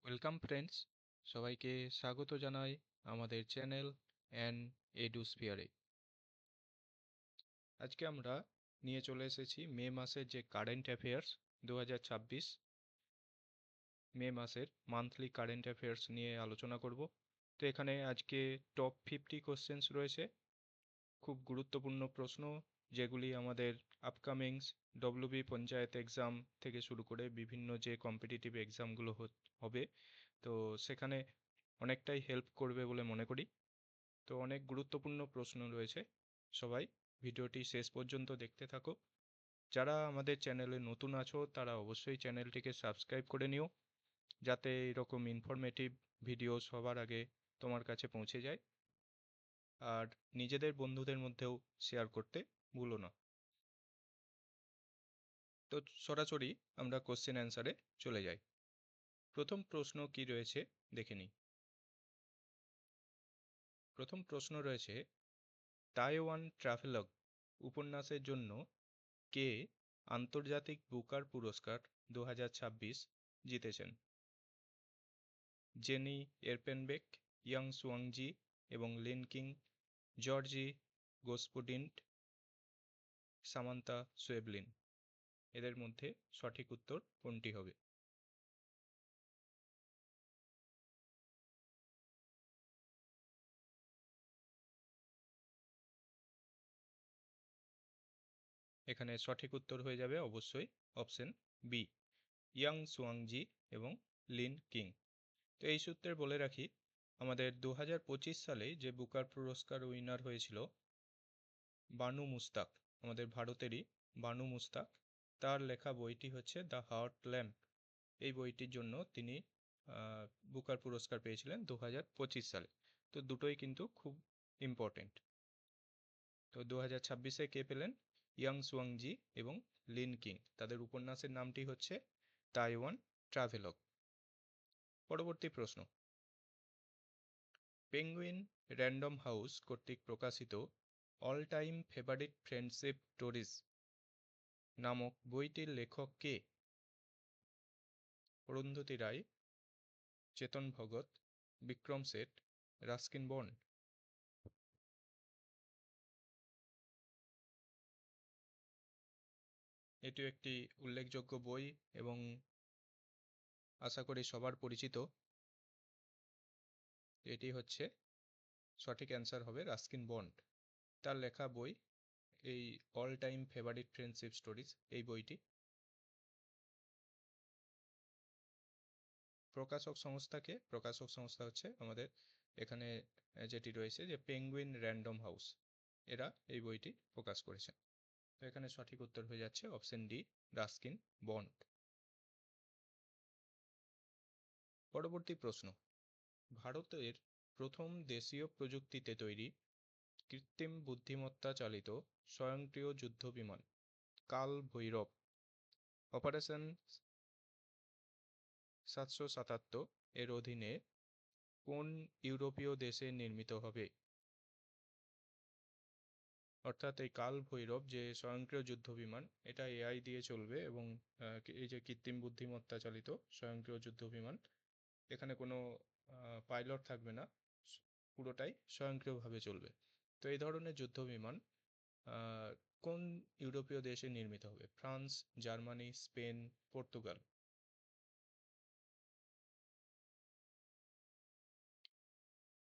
Welcome friends, সবাইকে স্বাগত জানাই আমাদের চ্যানেল অ্যান এডুস্ফিয়ারে। আজকে আমরা নিয়ে চলে এসেছি মে মাসের যে কারেন্ট অ্যাফেয়ার্স 2026 মে মাসের মান্থলি কারেন্ট অ্যাফেয়ার্স নিয়ে আলোচনা করব। তো এখানে আজকে টপ 50 কোশ্চেন্স রয়েছে, খুব গুরুত্বপূর্ণ প্রশ্ন, যেগুলি আমাদের আপকামিংস ডব্লিউবি পঞ্চায়েত এক্সাম থেকে শুরু করে বিভিন্ন যে কম্পিটিটিভ এক্সামগুলো হবে, তো সেখানে অনেকটাই হেল্প করবে বলে মনে করি। তো অনেক গুরুত্বপূর্ণ প্রশ্ন রয়েছে, সবাই ভিডিওটি শেষ পর্যন্ত দেখতে থাকো। যারা আমাদের চ্যানেলে নতুন আছো তারা অবশ্যই চ্যানেলটিকে সাবস্ক্রাইব করে নিও, যাতে এরকম ইনফরমেটিভ ভিডিও সবার আগে তোমার কাছে পৌঁছে যায়। আর নিজেদের বন্ধুদের মধ্যেও শেয়ার করতে ভুলো না। তো সরাসরি আমরা কোশ্চেন অ্যান্সারে চলে যাই। প্রথম প্রশ্ন কি রয়েছে দেখে নিই। প্রথম প্রশ্ন রয়েছে, তাইওয়ান ট্রাভেলগ উপন্যাসের জন্য কে আন্তর্জাতিক বুকার পুরস্কার 2026 জিতেছেন? জেনি এরপেনবেক, ইয়াং সুয়াংজি এবং লিন কিং, জর্জি গোসপুডিন্ট, সামান্তা সোয়েবলিন। এদের মধ্যে সঠিক উত্তর কোনটি হবে? এখানে সঠিক উত্তর হয়ে যাবে অবশ্যই অপশন বি, ইয়াং সুয়াংজি এবং লিন কিং। তো এই সূত্রে বলে রাখি, আমাদের 2025 সালে যে বুকার পুরস্কার উইনার হয়েছিল বানু মুস্তাক, আমাদের ভারতেরই বানু মুস্তাক, তার লেখা বইটি হচ্ছে দ্য হার্ট ল্যাম্প। এই বইটির জন্য তিনি বুকার পুরস্কার পেয়েছিলেন 2025 সালে। তো দুটোই কিন্তু খুব ইম্পর্টেন্ট। তো 2026-এ কে পেলেন? ইয়াং সুয়াংজি এবং লিন কিং। তাদের উপন্যাসের নামটি হচ্ছে তাইওয়ান ট্রাভেলগ। পরবর্তী প্রশ্ন, পেঙ্গুইন র্যান্ডম হাউস কর্তৃক প্রকাশিত all time favourite friendship stories নামক বইটির লেখক কে? অরুন্ধতী রায়, চেতন ভগত, বিক্রম শেঠ, রাস্কিন বন্ড। এটিও একটি উল্লেখযোগ্য বই এবং আশা করি সবার পরিচিত। এটি হচ্ছে সঠিক অ্যান্সার হবে রাস্কিন বন্ড। তার লেখা বই এই all time favourite friendship stories, এই বইটি। প্রকাশক সংস্থা হচ্ছে আমাদের এখানে যেটি রয়েছে যে পেঙ্গুইন র্যান্ডম হাউস, এরা এই বইটি প্রকাশ করেছে। তো এখানে সঠিক উত্তর হয়ে যাচ্ছে অপশন ডি, রাস্কিন বন্ড। পরবর্তী প্রশ্ন, ভারতের প্রথম দেশীয় প্রযুক্তিতে তৈরি কৃত্রিম বুদ্ধিমত্তা চালিত স্বয়ংক্রিয় যুদ্ধ বিমান কাল ভৈরব অপারেশন 777 এর অধীনে কোন ইউরোপীয় দেশে নির্মিত হবে? অর্থাৎ এই কাল ভৈরব যে স্বয়ংক্রিয় যুদ্ধ বিমান, এটা এআই দিয়ে চলবে এবং এই যে কৃত্রিম বুদ্ধিমত্তা চালিত স্বয়ংক্রিয় যুদ্ধ বিমান, এখানে কোনো পাইলট থাকবে না, পুরোটাই স্বয়ংক্রিয়ভাবে চলবে। তো এই ধরনের যুদ্ধ বিমান কোন ইউরোপীয় দেশে নির্মিত হবে? France, Germany, Spain, Portugal.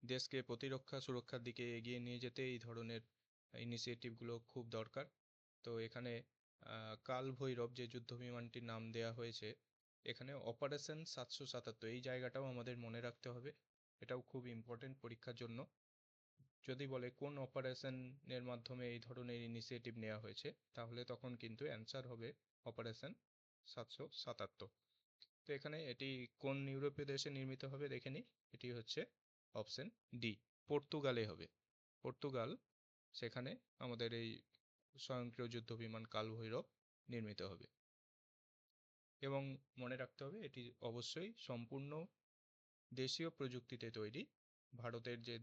দেশকে প্রতিরক্ষা সুরক্ষার দিকে এগিয়ে নিয়ে যেতে এই ধরনের ইনিশিয়েটিভগুলো খুব দরকার। তো এখানে কাল ভৈরব যে যুদ্ধ বিমানটির নাম দেওয়া হয়েছে, এখানে অপারেশন 777, এই জায়গাটাও আমাদের মনে রাখতে হবে, এটাও খুব ইম্পর্টেন্ট পরীক্ষার জন্য। যদি বলে কোন অপারেশনের মাধ্যমে এই ধরনের ইনিশিয়েটিভ নেওয়া হয়েছে, তাহলে তখন কিন্তু অ্যান্সার হবে অপারেশন 777। তো এখানে এটি কোন ইউরোপীয় দেশে নির্মিত হবে দেখে নিই। এটি হচ্ছে অপশন ডি, পর্তুগালে হবে। পর্তুগাল, সেখানে আমাদের এই স্বয়ংক্রিয় যুদ্ধ বিমান কাল ভৈরব নির্মিত হবে। এবং মনে রাখতে হবে এটি অবশ্যই সম্পূর্ণ দেশীয় প্রযুক্তিতে তৈরি, ভারতের যে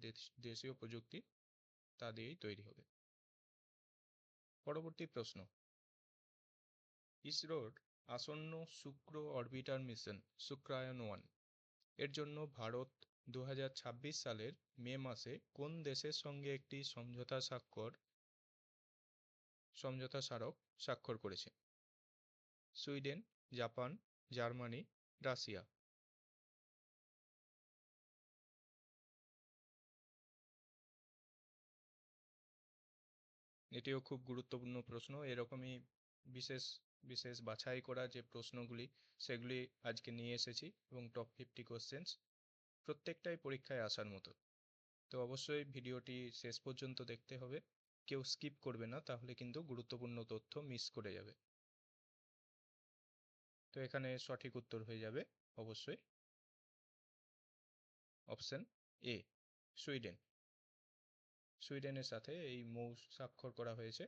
দেশীয় প্রযুক্তি তা দিয়েই তৈরি হবে। পরবর্তী প্রশ্ন, ইসরোর আসন্ন শুক্র অরবিটার মিশন শুক্রায়ন 1 এর জন্য ভারত 2026 সালের মে মাসে কোন দেশের সঙ্গে একটি সমঝোতা স্মারক স্বাক্ষর করেছে? Sweden, Japan, Germany, Russia. এটিও খুব গুরুত্বপূর্ণ প্রশ্ন। এরকমই বিশেষ বিশেষ বাছাই করা যে প্রশ্নগুলি সেগুলি আজকে নিয়ে এসেছি, এবং টপ 50 কোশ্চেন্স, প্রত্যেকটাই পরীক্ষায় আসার মতো। তো অবশ্যই ভিডিওটি শেষ পর্যন্ত দেখতে হবে, কেউ স্কিপ করবে না, তাহলে কিন্তু গুরুত্বপূর্ণ তথ্য মিস করে যাবে। তো এখানে সঠিক উত্তর হয়ে যাবে অবশ্যই অপশন এ, সুইডেন। সুইডেনের সাথে এই মৌ স্বাক্ষর করা হয়েছে,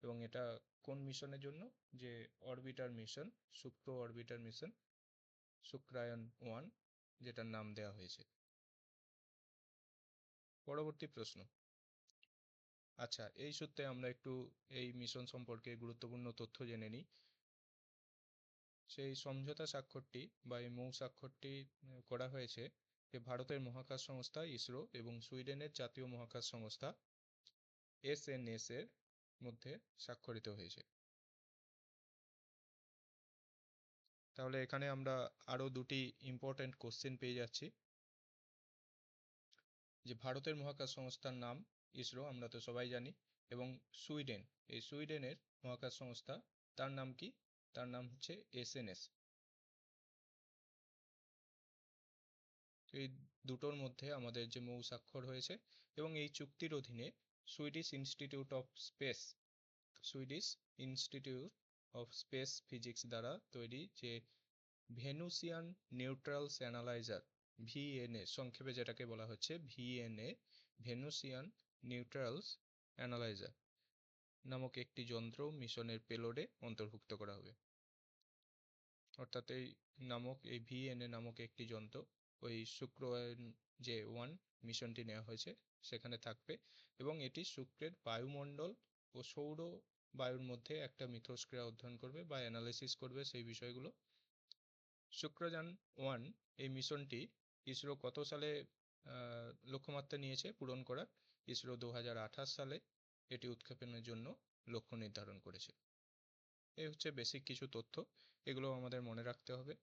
এবং এটা কোন মিশনের জন্য? যে অরবিটার মিশন, শুক্র অরবিটার মিশন, শুক্রায়ন 1, যেটার নাম দেওয়া হয়েছে। পরবর্তী প্রশ্ন। আচ্ছা, এই সূত্রে আমরা একটু এই মিশন সম্পর্কে গুরুত্বপূর্ণ তথ্য জেনে নিই। সেই সমঝোতা স্বাক্ষরটি বা এই মৌ স্বাক্ষরটি করা হয়েছে যে ভারতের মহাকাশ সংস্থা ইসরো এবং সুইডেনের জাতীয় মহাকাশ সংস্থা এসএনএস এর মধ্যে স্বাক্ষরিত হয়েছে। তাহলে এখানে আমরা আরো দুটি ইম্পর্টেন্ট কোশ্চেন পেয়ে যাচ্ছি। যে ভারতের মহাকাশ সংস্থার নাম ইসরো, আমরা তো সবাই জানি, এবং সুইডেন, এই সুইডেনের মহাকাশ সংস্থা, তার নাম কি? তার নাম হচ্ছে এসএনএস। এই দুটোর মধ্যে আমাদের যে মৌ স্বাক্ষর হয়েছে, এবং এই চুক্তির অধীনে Swedish institute of speech Swedish institute of speech physics দ্বারা তৈরি যে ভেনুসিয়ান নিউট্রালস অ্যানালাইজার, ভিএনএ সংক্ষেপে যেটাকে বলা হচ্ছে ভিএনএ, ভেনুসিয়ান নিউট্রালস অ্যানালাইজার নামক একটি যন্ত্র মিশনের পেলোডে অন্তর্ভুক্ত করা হবে। অর্থাৎ এই ভিএনএ নামক একটি যন্ত্র ওই শুক্রায়ন যে 1 মিশনটি নেওয়া হয়েছে সেখানে থাকবে, এবং এটি শুক্রের বায়ুমণ্ডল ও সৌর বায়ুর মধ্যে একটা মিথস্ক্রিয়া অধ্যয়ন করবে বা অ্যানালাইসিস করবে সেই বিষয়গুলো। শুক্রযান 1 এই মিশনটি ইসরো কত সালে লক্ষ্যমাত্রা নিয়েছে পূরণ করার? ইসরো 2028 সালে এটি উৎক্ষেপণের জন্য লক্ষ্য নির্ধারণ করেছে। এই হচ্ছে বেসিক কিছু তথ্য, এগুলো আমাদের মনে রাখতে হবে।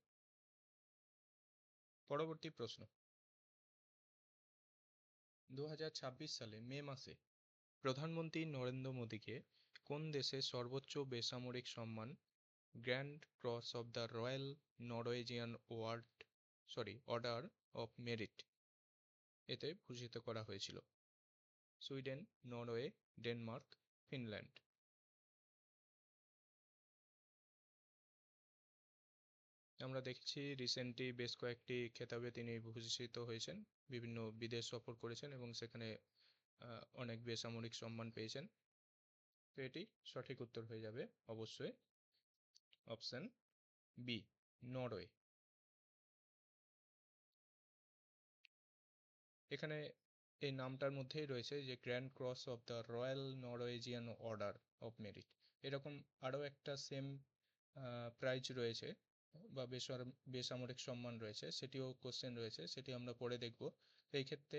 পরবর্তী প্রশ্ন। 2026 সালে মে মাসে প্রধানমন্ত্রী নরেন্দ্র মোদীকে কোন দেশের সর্বোচ্চ বেসামরিক সম্মান grand cross of the royal Norwegian order of merit এতে ভূষিত করা হয়েছিল? Sweden, Norway, Denmark, Finland. আমরা দেখছি রিসেন্টলি বেশ কয়েকটি খেতাবে তিনি ভূষিত হয়েছেন, বিভিন্ন বিদেশ সফর করেছেন এবং সেখানে অনেক বেসামরিক সম্মান পেয়েছেন। তো এটি সঠিক উত্তর হয়ে যাবে অবশ্যই অপশন বি, নরওয়ে। এখানে এই নামটার মধ্যেই রয়েছে যে grand cross of the royal Norwegian order of merit. এরকম আরও একটা সেম প্রাইজ রয়েছে বা বেসামরিক সম্মান রয়েছে, সেটিও কোশ্চেন রয়েছে, সেটি আমরা পরে দেখব। এই ক্ষেত্রে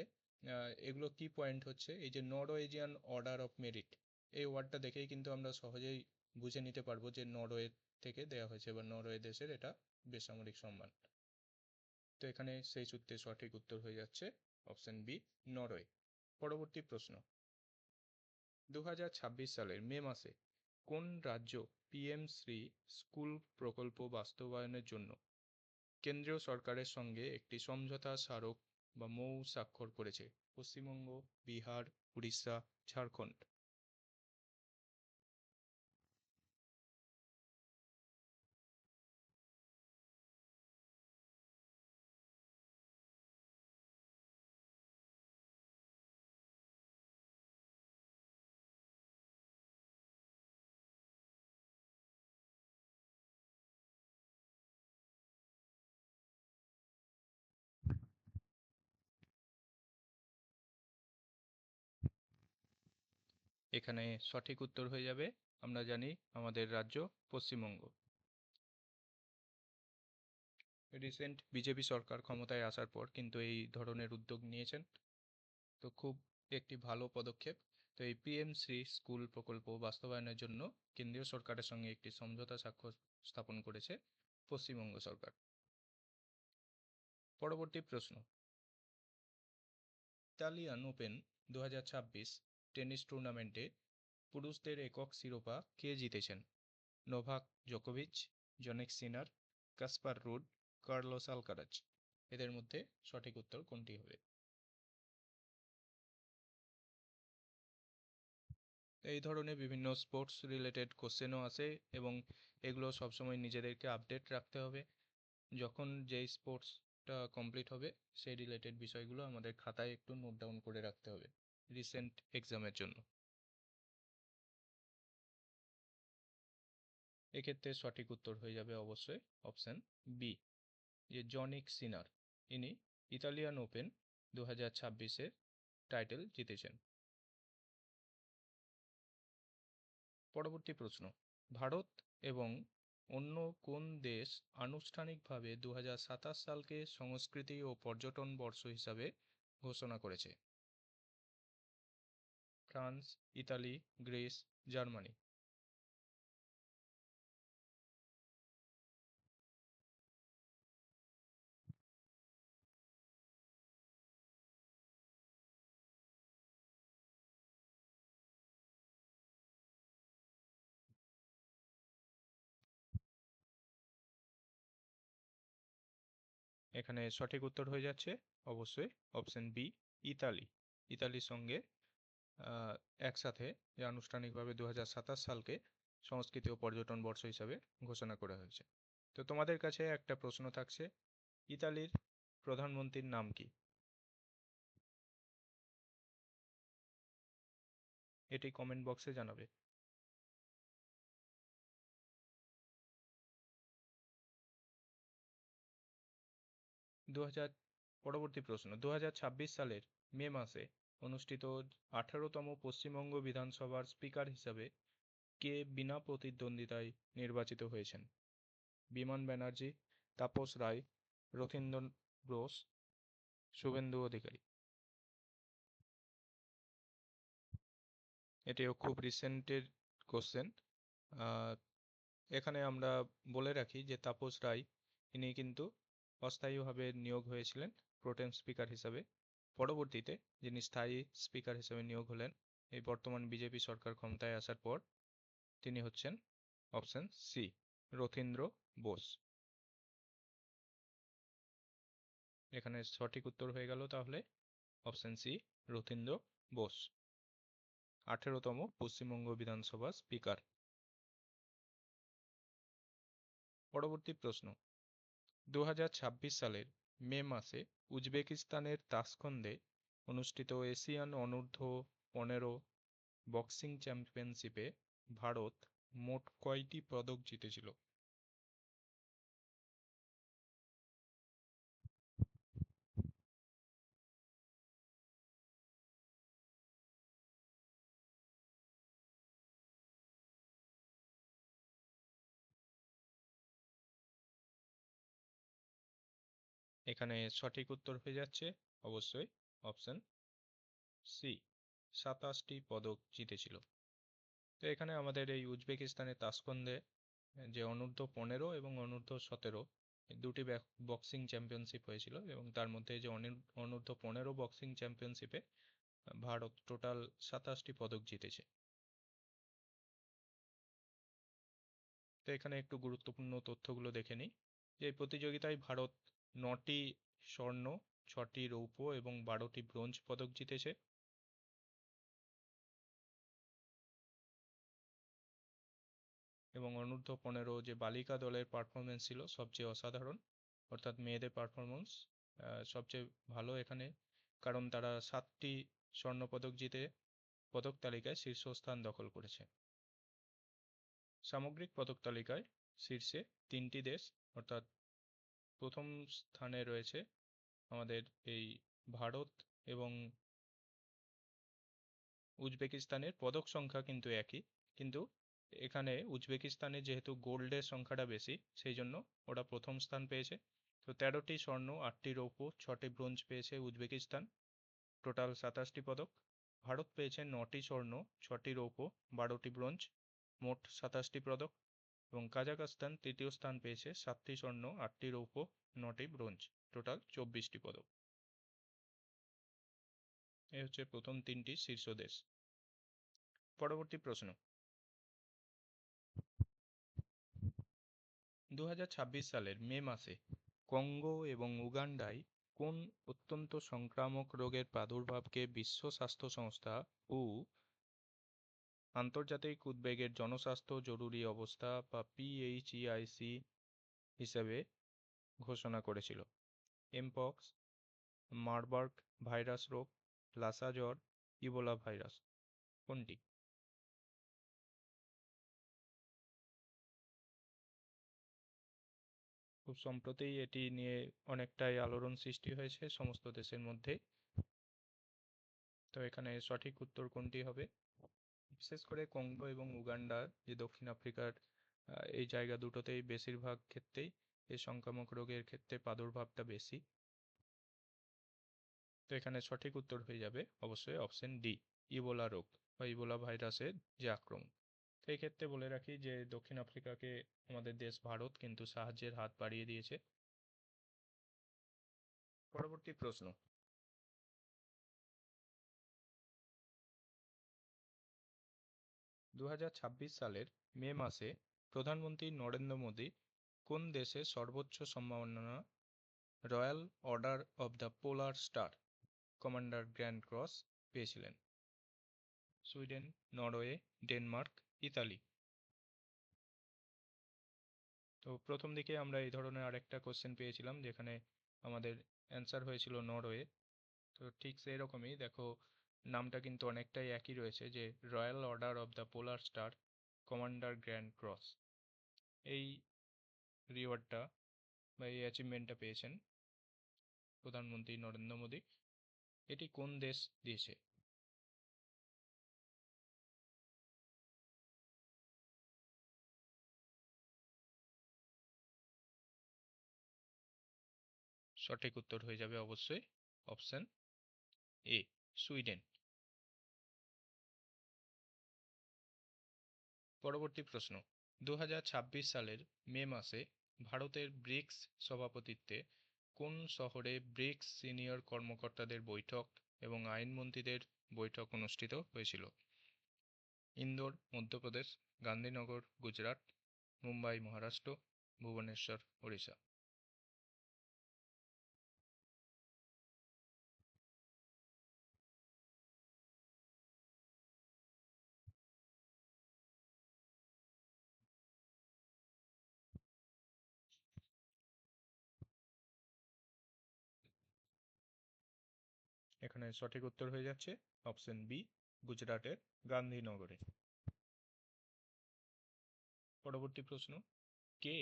এগুলো কি পয়েন্ট হচ্ছে, এই যে নরওয়েজিয়ান অর্ডার অফ মেরিট, এই ওয়ার্ডটা দেখেই কিন্তু আমরা সহজেই বুঝে নিতে পারবো যে নরওয়ে থেকে দেওয়া হয়েছে বা নরওয়ে দেশের এটা বেসামরিক সম্মান। তো এখানে সেই সূত্রে সঠিক উত্তর হয়ে যাচ্ছে অপশন বি, নরওয়ে। পরবর্তী প্রশ্ন। 2026 সালের মে মাসে কোন রাজ্য পিএম শ্রী স্কুল প্রকল্প বাস্তবায়নের জন্য কেন্দ্রীয় সরকারের সঙ্গে একটি সমঝোতা স্মারক বা মৌ স্বাক্ষর করেছে? পশ্চিমবঙ্গ, বিহার, উড়িষ্যা, ঝাড়খণ্ড। এখানে সঠিক উত্তর হয়ে যাবে, আমরা জানি আমাদের রাজ্য পশ্চিমবঙ্গ। রিসেন্ট বিজেপি সরকার ক্ষমতায় আসার পর কিন্তু এই ধরনের উদ্যোগ নিয়েছেন, তো খুব একটি ভালো পদক্ষেপ। তো এই পিএম শ্রী স্কুল প্রকল্প বাস্তবায়নের জন্য কেন্দ্রীয় সরকারের সঙ্গে একটি সমঝোতা স্বাক্ষর স্থাপন করেছে পশ্চিমবঙ্গ সরকার। পরবর্তী প্রশ্ন, ইতালিয়ান ওপেন 2026 টেনিস টুর্নামেন্টে পুরুষদের একক শিরোপা কে জিতেছেন? নোভাক জোকোভিচ, জনিক সিনার, কাসপার রুড, কার্লোস আলকারাজ। এদের মধ্যে সঠিক উত্তর কোনটি হবে? এই ধরনের বিভিন্ন স্পোর্টস রিলেটেড কোশ্চেনও আসে এবং এগুলো সবসময় নিজেদেরকে আপডেট রাখতে হবে। যখন যেই স্পোর্টসটা কমপ্লিট হবে সেই রিলেটেড বিষয়গুলো আমাদের খাতায় একটু নোট ডাউন করে রাখতে হবে রিসেন্ট এক্সামের জন্য। এক্ষেত্রে সঠিক উত্তর হয়ে যাবে অবশ্যই অপশান বি, যে জনিক সিনার, ইনি ইতালিয়ান ওপেন 2026-এর টাইটেল জিতেছেন। পরবর্তী প্রশ্ন, ভারত এবং অন্য কোন দেশ আনুষ্ঠানিকভাবে 2027 সালকে সংস্কৃতি ও পর্যটন বর্ষ হিসাবে ঘোষণা করেছে? France, Italy, Greece, Germany. এখানে সঠিক উত্তর হয়ে যাচ্ছে অবশ্যই অপশন বি, ইতালি। ইতালির সঙ্গে আহ, একসাথে যে আনুষ্ঠানিকভাবে 2027 সালকে সংস্কৃতি ও পর্যটন বর্ষ হিসাবে ঘোষণা করা হয়েছে। তো তোমাদের কাছে একটা প্রশ্ন থাকছে, ইতালির প্রধানমন্ত্রীর নাম কি? এটি কমেন্ট বক্সে জানাবে। দু হাজার পরবর্তী প্রশ্ন, 2026 সালের মে মাসে অনুষ্ঠিত 18তম পশ্চিমবঙ্গ বিধানসভার স্পিকার হিসাবে কে বিনা প্রতিদ্বন্দ্বিতায় নির্বাচিত হয়েছেন? বিমান ব্যানার্জি, তাপস রায়, রথীন্দ্র বোস, শুভেন্দু অধিকারী। এটিও খুব রিসেন্টের কোশ্চেন। এখানে আমরা বলে রাখি যে তাপস রায় ইনি কিন্তু অস্থায়ীভাবে নিয়োগ হয়েছিলেন প্রোটেম স্পিকার হিসাবে। পরবর্তীতে যিনি স্থায়ী স্পিকার হিসেবে নিয়োগ হলেন এই বর্তমান বিজেপি সরকার ক্ষমতায় আসার পর, তিনি হচ্ছেন অপশন সি, রথীন্দ্র বোস। এখানে সঠিক উত্তর হয়ে গেল তাহলে অপশন সি, রথীন্দ্র বোস, 18তম পশ্চিমবঙ্গ বিধানসভা স্পিকার। পরবর্তী প্রশ্ন, 2026 সালের মে মাসে উজবেকিস্তানের তাসখন্দে অনুষ্ঠিত এশিয়ান অনূর্ধ্ব 15 বক্সিং চ্যাম্পিয়নশিপে ভারত মোট কয়টি পদক জিতেছিল? এখানে সঠিক উত্তর হয়ে যাচ্ছে অবশ্যই অপশন সি, 27টি পদক জিতেছিল। তো এখানে আমাদের এই উজবেকিস্তানের তাসখন্দে যে অনূর্ধ্ব 15 এবং অনূর্ধ্ব 17 দুটি বক্সিং চ্যাম্পিয়নশিপ হয়েছিল এবং তার মধ্যে যে অনূর্ধ্ব 15 বক্সিং চ্যাম্পিয়নশিপে ভারত টোটাল 27টি পদক জিতেছে। তো এখানে একটু গুরুত্বপূর্ণ তথ্যগুলো দেখে নিই, যে এই প্রতিযোগিতায় ভারত 9টি স্বর্ণ, 6টি রৌপ্য এবং 12টি ব্রোঞ্জ পদক জিতেছে। এবং অনূর্ধ্ব 15 যে বালিকা দলের পারফরমেন্স ছিল সবচেয়ে অসাধারণ, অর্থাৎ মেয়েদের পারফরমেন্স সবচেয়ে ভালো এখানে, কারণ তারা 7টি স্বর্ণপদক জিতে পদক তালিকায় শীর্ষস্থান দখল করেছে। সামগ্রিক পদক তালিকায় শীর্ষে 3টি দেশ, অর্থাৎ প্রথম স্থানে রয়েছে আমাদের এই ভারত এবং উজবেকিস্তানের পদক সংখ্যা কিন্তু একই, কিন্তু এখানে উজবেকিস্তানে যেহেতু গোল্ডের সংখ্যাটা বেশি সেই জন্য ওরা প্রথম স্থান পেয়েছে। তো 13টি স্বর্ণ, 8টি রৌপ্য, 6টি ব্রোঞ্জ পেয়েছে উজবেকিস্তান, টোটাল 27টি পদক। ভারত পেয়েছে 9টি স্বর্ণ, 6টি রৌপ্য, 12টি ব্রোঞ্জ, মোট 27টি পদক। এবং কাজাখস্তান তৃতীয় স্থান পেয়েছে, 7টি স্বর্ণ, 8টি রৌপ্য, 9টি ব্রোঞ্জ, টোটাল 24টি পদক। এই হচ্ছে প্রথম 3টি শীর্ষ দেশ। পরবর্তী প্রশ্ন, 2026 সালের মে মাসে কঙ্গো এবং উগান্ডায় কোন অত্যন্ত সংক্রামক রোগের প্রাদুর্ভাবকে বিশ্ব স্বাস্থ্য সংস্থা ও আন্তর্জাতিক উদ্বেগের জনস্বাস্থ্য জরুরি অবস্থা বা PHEIC হিসেবে ঘোষণা করেছিল? এমপক্স, মারবার্গ ভাইরাস রোগ, লাসা জ্বর, ইবোলা ভাইরাস, কোনটি? খুব সম্প্রতি এটি নিয়ে অনেকটাই আলোড়ন সৃষ্টি হয়েছে সমস্ত দেশের মধ্যে। তো এখানে সঠিক উত্তর কোনটি হবে? বিশেষ করে কঙ্গো এবং উগান্ডা, যে দক্ষিণ আফ্রিকার এই জায়গা দুটোতেই বেশিরভাগ ক্ষেত্রেই এই সংক্রামক রোগের ক্ষেত্রে প্রাদুর্ভাবটা বেশি। তো এখানে সঠিক উত্তর হয়ে যাবে অবশ্যই অপশন ডি, ইবোলা রোগ বা ইবোলা ভাইরাসের যে আক্রমণ। তো এই ক্ষেত্রে বলে রাখি যে দক্ষিণ আফ্রিকাকে আমাদের দেশ ভারত কিন্তু সাহায্যের হাত বাড়িয়ে দিয়েছে। পরবর্তী প্রশ্ন, 2026 সালের মে মাসে প্রধানমন্ত্রী নরেন্দ্র মোদী কোন দেশের সর্বোচ্চ সম্মাননা Royal Order of the Polar Star Commander Grand Cross পেয়েছিলেন? Sweden, Norway, Denmark, Italy. তো প্রথম দিকে আমরা এই ধরনের আরেকটা কোশ্চেন পেয়েছিলাম যেখানে আমাদের অ্যান্সার হয়েছিল নরওয়ে। তো ঠিক সেই রকমই দেখো, নামটা কিন্তু অনেকটাই একই রয়েছে, যে royal Order of the Polar Star Commander Grand cross. এই রিওয়ার্ডটা বা এই অ্যাচিভমেন্টটা পেয়েছেন প্রধানমন্ত্রী নরেন্দ্র মোদী। এটি কোন দেশ দিয়েছে? সঠিক উত্তর হয়ে যাবে অবশ্যই অপশন এ, সুইডেন। পরবর্তী প্রশ্ন, 2026 সালের মে মাসে ভারতের ব্রিক্স সভাপতিত্বে কোন শহরে ব্রিক্স সিনিয়র কর্মকর্তাদের বৈঠক এবং আইনমন্ত্রীদের বৈঠক অনুষ্ঠিত হয়েছিল? ইন্দোর, মধ্যপ্রদেশ, গান্ধীনগর, গুজরাট, মুম্বাই, মহারাষ্ট্র, ভুবনেশ্বর, ওড়িশা। এখানে সঠিক উত্তর হয়ে যাচ্ছে অপশন বি, গুজরাটের গান্ধীনগরে। পরবর্তী প্রশ্ন, কে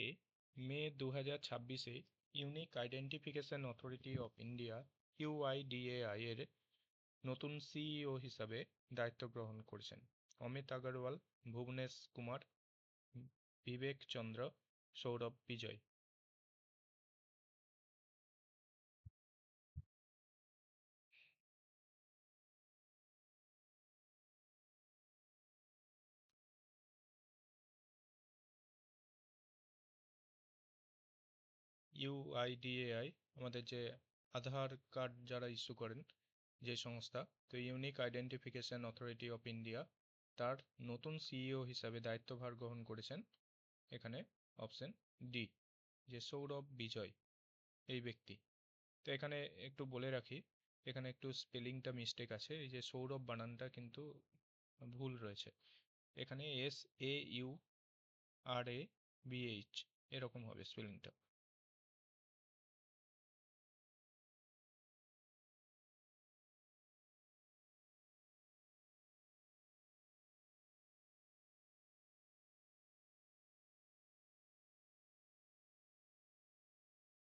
মে 2026-এ Unique Identification Authority of India UIDAI এর নতুন সিইও হিসাবে দায়িত্ব গ্রহণ করেছেন? অমিত আগরওয়াল, ভুবনেশ কুমার, বিবেক চন্দ্র, সৌরভ বিজয়। ইউআইডিএআই আমাদের যে আধার কার্ড যারা ইস্যু করেন যে সংস্থা, তো unique Identification Authority of India, তার নতুন সিইও হিসাবে দায়িত্বভার গ্রহণ করেছেন এখানে অপশন ডি, যে সৌরভ বিজয় এই ব্যক্তি। তো এখানে একটু বলে রাখি, এখানে একটু স্পেলিংটা মিস্টেক আছে, এই যে সৌরভ বানানটা কিন্তু ভুল রয়েছে। এখানে SAURABH এরকম হবে স্পেলিংটা।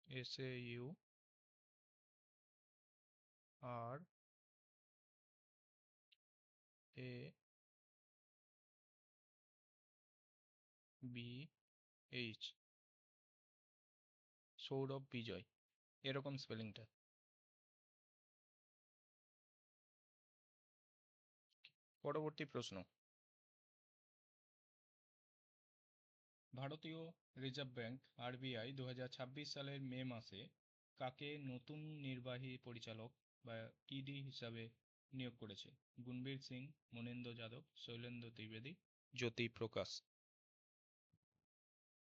SAURABH, সৌরভ বিজয়, এরকম স্পেলিংটা। পরবর্তী প্রশ্ন, ভারতীয় রিজার্ভ ব্যাংক আরবিআই 2026 সালের মে মাসে কাকে নতুন নির্বাহী পরিচালক বা ইডি হিসাবে নিয়োগ করেছে? গুণবীর সিং, মনীন্দ্র যাদব, শৈলেন্দ্র ত্রিবেদী, জ্যোতি প্রকাশ।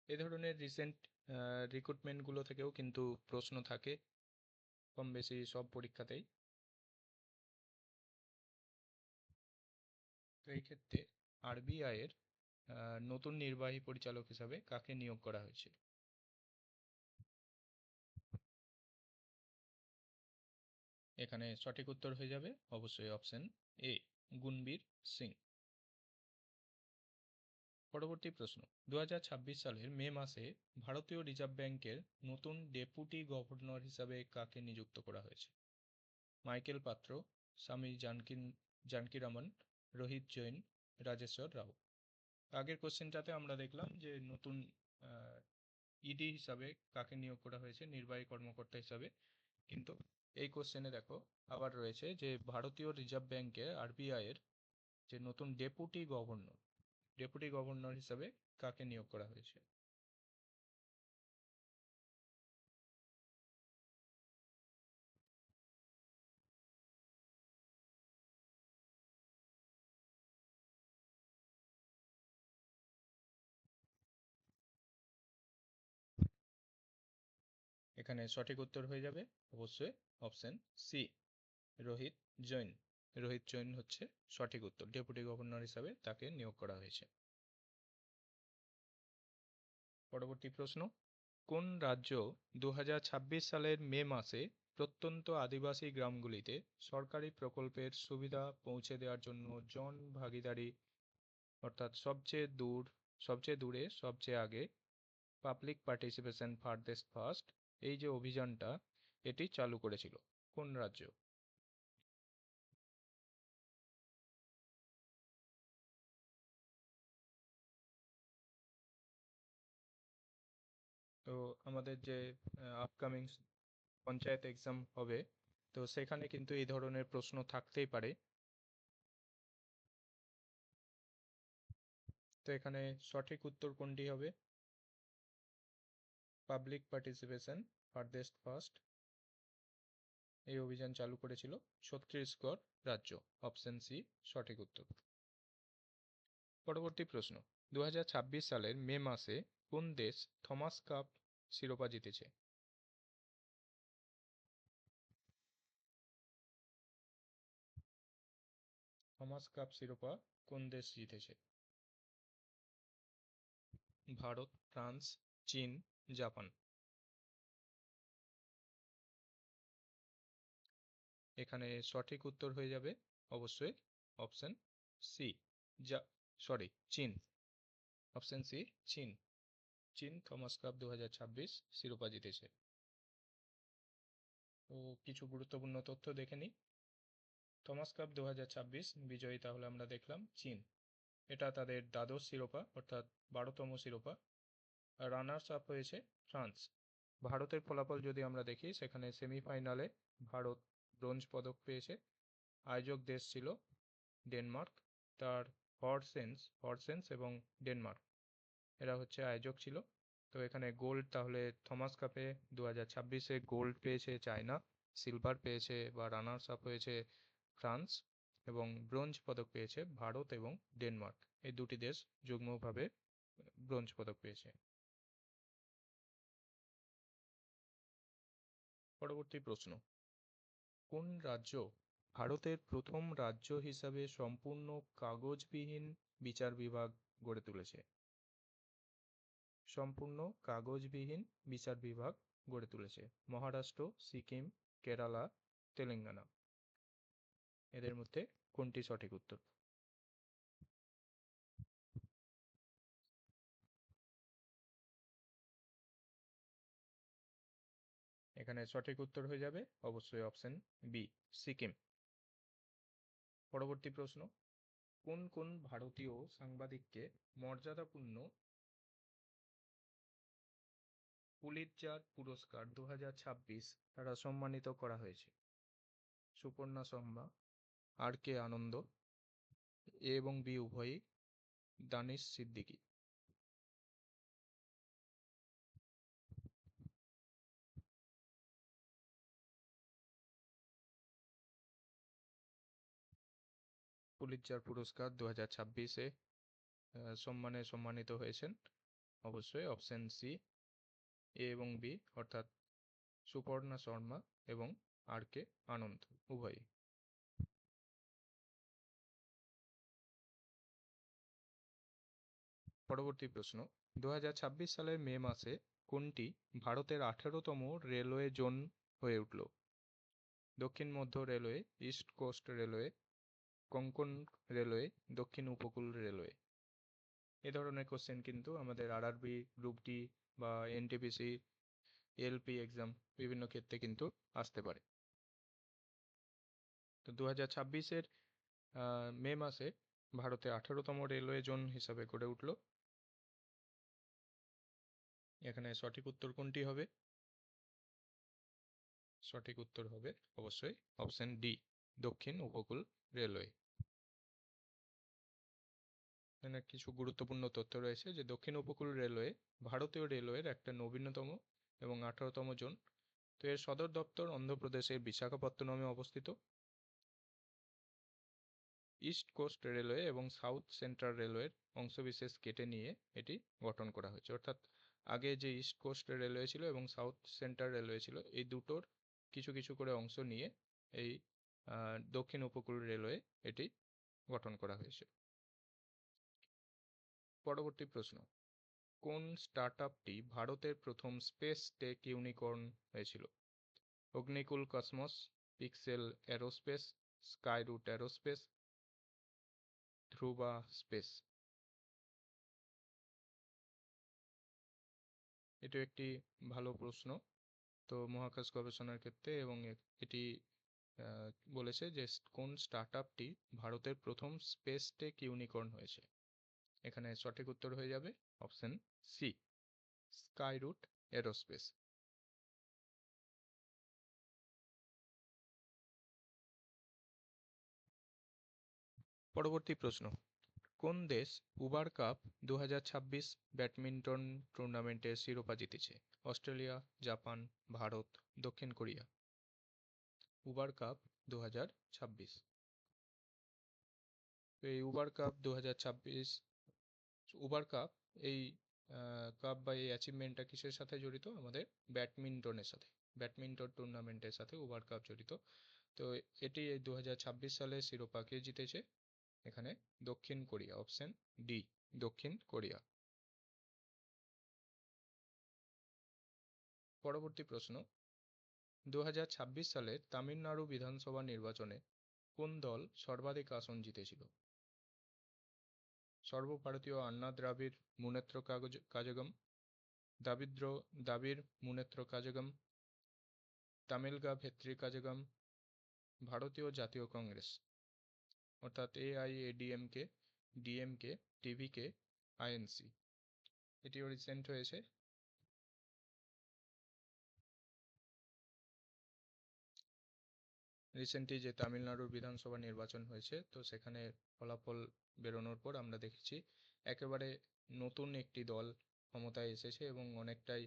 এ ধরনের রিসেন্ট রিক্রুটমেন্টগুলো থেকেও কিন্তু প্রশ্ন থাকে কম বেশি সব পরীক্ষাতেই। তো এই ক্ষেত্রে আরবিআই এর নতুন নির্বাহী পরিচালক হিসাবে কাকে নিয়োগ করা হয়েছে? এখানে সঠিক উত্তর হয়ে যাবে অবশ্যই অপশন এ, গুণবীর সিং। পরবর্তী প্রশ্ন, 2026 সালের মে মাসে ভারতীয় রিজার্ভ ব্যাংকের নতুন ডেপুটি গভর্নর হিসাবে কাকে নিযুক্ত করা হয়েছে? মাইকেল পাত্র, স্বামী জানকীরামন, রোহিত জৈন, রাজেশ্বর রাও। আগের কোশ্চেনটাতে আমরা দেখলাম যে নতুন ইডি হিসাবে কাকে নিয়োগ করা হয়েছে নির্বাহী কর্মকর্তা হিসাবে, কিন্তু এই কোশ্চেনে দেখো আবার রয়েছে যে ভারতীয় রিজার্ভ ব্যাংকে আরবিআই এর যে নতুন ডেপুটি গভর্নর হিসাবে কাকে নিয়োগ করা হয়েছে? এখানে সঠিক উত্তর হয়ে যাবে অবশ্যই অপশন সি, রোহিত জৈন। রোহিত জৈন হচ্ছে সঠিক উত্তর, ডেপুটি গভর্নর হিসাবে তাকে নিয়োগ করা হয়েছে। পরবর্তী প্রশ্ন, কোন রাজ্য 2026 সালের মে মাসে প্রত্যন্ত আদিবাসী গ্রামগুলিতে সরকারি প্রকল্পের সুবিধা পৌঁছে দেওয়ার জন্য জন ভাগিদারি অর্থাৎ সবচেয়ে দূরে সবচেয়ে আগে পাবলিক পার্টিসিপেশন ফারদেস্ট ফার্স্ট এই যে অভিযানটা এটি চালু করেছিল? কোন রাজ্য? তো আমাদের যে আপকামিং পঞ্চায়েত এক্সাম হবে, তো সেখানে কিন্তু এই ধরনের প্রশ্ন থাকতেই পারে। তো এখানে সঠিক উত্তর কোনটি হবে? পাবলিক পার্টিসিপেশন ফারদেস্ট ফার্স্ট এই অভিযান চালু করেছিল ছত্তিশগড় রাজ্য, অপশন সি সঠিক উত্তর। পরবর্তী প্রশ্ন, 2026 সালের মে মাসে কোন দেশ থমাস কাপ শিরোপা জিতেছে? থমাস কাপ শিরোপা কোন দেশ জিতেছে? ভারত, ফ্রান্স, চীন, জাপান। এখানে সঠিক উত্তর হয়ে যাবে অবশ্যই অপশন সি, যা সরি চীন, অপশন সি চীন। চীন থমাস কাপ 2026 শিরোপা জিতেছে। তো কিছু গুরুত্বপূর্ণ তথ্য দেখে নিই। থমাস কাপ 2026 বিজয়ী তাহলে আমরা দেখলাম চীন, এটা তাদের দ্বাদশ শিরোপা অর্থাৎ 12তম শিরোপা। রানার্স আপ হয়েছে ফ্রান্স। ভারতের ফলাফল যদি আমরা দেখি সেখানে সেমিফাইনালে ভারত ব্রোঞ্জ পদক পেয়েছে। আয়োজক দেশ ছিল ডেনমার্ক, তার হরসেন্স এবং ডেনমার্ক এরা হচ্ছে আয়োজক ছিল। তো এখানে গোল্ড তাহলে থমাস কাপে 2026-এ গোল্ড পেয়েছে চায়না, সিলভার পেয়েছে বা রানার্স আপ হয়েছে ফ্রান্স এবং ব্রোঞ্জ পদক পেয়েছে ভারত এবং ডেনমার্ক, এই দুটি দেশ যুগ্মভাবে ব্রোঞ্জ পদক পেয়েছে। পরবর্তী প্রশ্ন, কোন রাজ্য ভারতের প্রথম রাজ্য হিসাবে সম্পূর্ণ কাগজবিহীন বিচার বিভাগ গড়ে তুলেছে? সম্পূর্ণ কাগজবিহীন বিচার বিভাগ গড়ে তুলেছে মহারাষ্ট্র, সিকিম, কেরালা, তেলেঙ্গানা। এদের মধ্যে কোনটি সঠিক উত্তর? এখানে সঠিক উত্তর হয়ে যাবে অবশ্যই অপশন বি, সিকিম। পরবর্তী প্রশ্ন, কোন কোন ভারতীয় সাংবাদিককে মর্যাদাপূর্ণ পুলিৎজার পুরস্কার 2026 দ্বারা সম্মানিত করা হয়েছে? সুপর্ণা শর্মা, আর কে আনন্দ, এ এবং বি উভয়ই, দানিশ সিদ্দিকী। পুলিৎজার পুরস্কার 2026-এ সম্মানিত হয়েছেন অবশ্যই অপশন সি, এ এবং বি, অর্থাৎ সুপর্ণা শর্মা এবং আর কে আনন্দ উভয়ই। পরবর্তী প্রশ্ন, 2026 সালের মে মাসে কোনটি ভারতের 18তম রেলওয়ে জোন হয়ে উঠল? দক্ষিণ মধ্য railway, east coast railway, Konkan railway, দক্ষিণ উপকূল রেলওয়ে। এ ধরনের কোশ্চেন কিন্তু আমাদের আরআরবি, গ্রুপ ডি বা এনটিপিসি, এলপি এক্সাম বিভিন্ন ক্ষেত্রে কিন্তু আসতে পারে। তো 2026-এর মে মাসে ভারতে 18তম রেলওয়ে জোন হিসাবে গড়ে উঠল। এখানে সঠিক উত্তর কোনটি হবে? সঠিক উত্তর হবে অবশ্যই অপশন ডি, দক্ষিণ উপকূল রেলওয়ে। এখানে কিছু গুরুত্বপূর্ণ তথ্য রয়েছে যে দক্ষিণ উপকূল রেলওয়ে ভারতীয় রেলওয়ের একটা নবীনতম এবং 18তম জোন। তো এর সদর দপ্তর অন্ধ্রপ্রদেশের বিশাখাপত্তনমে অবস্থিত। ইস্ট কোস্ট রেলওয়ে এবং সাউথ সেন্ট্রাল রেলওয়ের অংশবিশেষ কেটে নিয়ে এটি গঠন করা হয়েছে, অর্থাৎ আগে যে ইস্ট কোস্ট রেলওয়ে ছিল এবং সাউথ সেন্ট্রাল রেলওয়ে ছিল, এই দুটোর কিছু কিছু করে অংশ নিয়ে এই দক্ষিণ উপকূল রেলওয়ে এটি গঠন করা হয়েছে। পরবর্তী প্রশ্ন, কোন স্টার্টআপটি ভারতের প্রথম স্পেস টেক ইউনিকর্ন হয়েছিল? Agnikul Cosmos, Pixxel Aerospace, Skyroot Aerospace, Dhruva Space. এটি একটি ভালো প্রশ্ন তো মহাকাশ গবেষণার ক্ষেত্রে, এবং এটি বলেছে যে কোন স্টার্টআপটি ভারতের প্রথম স্পেস টেক ইউনিকর্ন হয়েছে। এখানে সঠিক উত্তর হয়ে যাবে অপশন সি, স্কাইরুট এরোস্পেস। পরবর্তী প্রশ্ন, কোন দেশ উবার কাপ 2026 ব্যাডমিন্টন টুর্নামেন্টের শিরোপা জিতেছে? অস্ট্রেলিয়া, জাপান, ভারত, দক্ষিণ কোরিয়া। উবার কাপ 2026, এই উবার কাপ 2026, উবার কাপ এই কাপ বা এই অ্যাচিভমেন্টটা কিসের সাথে জড়িত? আমাদের ব্যাডমিন্টনের সাথে, ব্যাডমিন্টন টুর্নামেন্টের সাথে উবার কাপ জড়িত। তো এটি এই 2026 সালে শিরোপা কে জিতেছে? এখানে দক্ষিণ কোরিয়া, অপশন ডি, দক্ষিণ কোরিয়া। পরবর্তী প্রশ্ন, 2026 সালের তামিলনাড়ু বিধানসভা নির্বাচনে কোন দল সর্বাধিক আসন জিতেছিল? সর্বভারতীয় আন্না দ্রাবিড় মুনেত্র কাজগম, দাবির মুনেত্র কাজগম, তামিলগা ভেত্রি কাজগম, ভারতীয় জাতীয় কংগ্রেস, অর্থাৎ এআইএডিএমকে, ডিএমকে, টিভিকে, আইএনসি। এটিও রিসেন্ট হয়েছে। রিসেন্টলি যে তামিলনাড়ুর বিধানসভা নির্বাচন হয়েছে, তো সেখানে ফলাফল বেরোনোর পর আমরা দেখেছি একেবারে নতুন একটি দল ক্ষমতায় এসেছে এবং অনেকটাই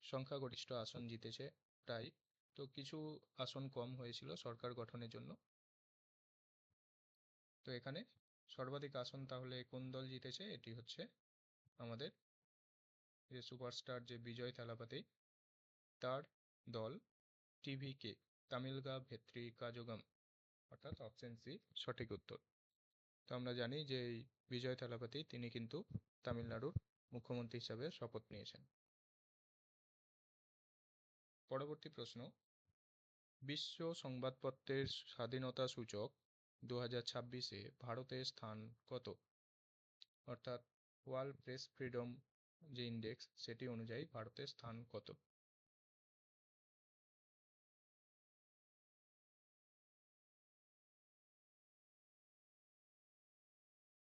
সংখ্যাগরিষ্ঠ আসন জিতেছে প্রায়। তো কিছু আসন কম হয়েছিল সরকার গঠনের জন্য। তো এখানে সর্বাধিক আসন তাহলে কোন দল জিতেছে? এটি হচ্ছে আমাদের যে সুপারস্টার যে বিজয় থালাপতি, তার দল টিভিকে, তামিলগা ভেত্রি কাজগম, অর্থাৎ অপশন সি সঠিক উত্তর। তো আমরা জানি যে এই বিজয় থালাপতি তিনি কিন্তু তামিলনাড়ুর মুখ্যমন্ত্রী হিসাবে শপথ নিয়েছেন। পরবর্তী প্রশ্ন, বিশ্ব সংবাদপত্রের স্বাধীনতা সূচক 2026-এ ভারতের স্থান কত? অর্থাৎ ওয়ার্ল্ড প্রেস ফ্রিডম যে ইন্ডেক্স, সেটি অনুযায়ী ভারতের স্থান কত?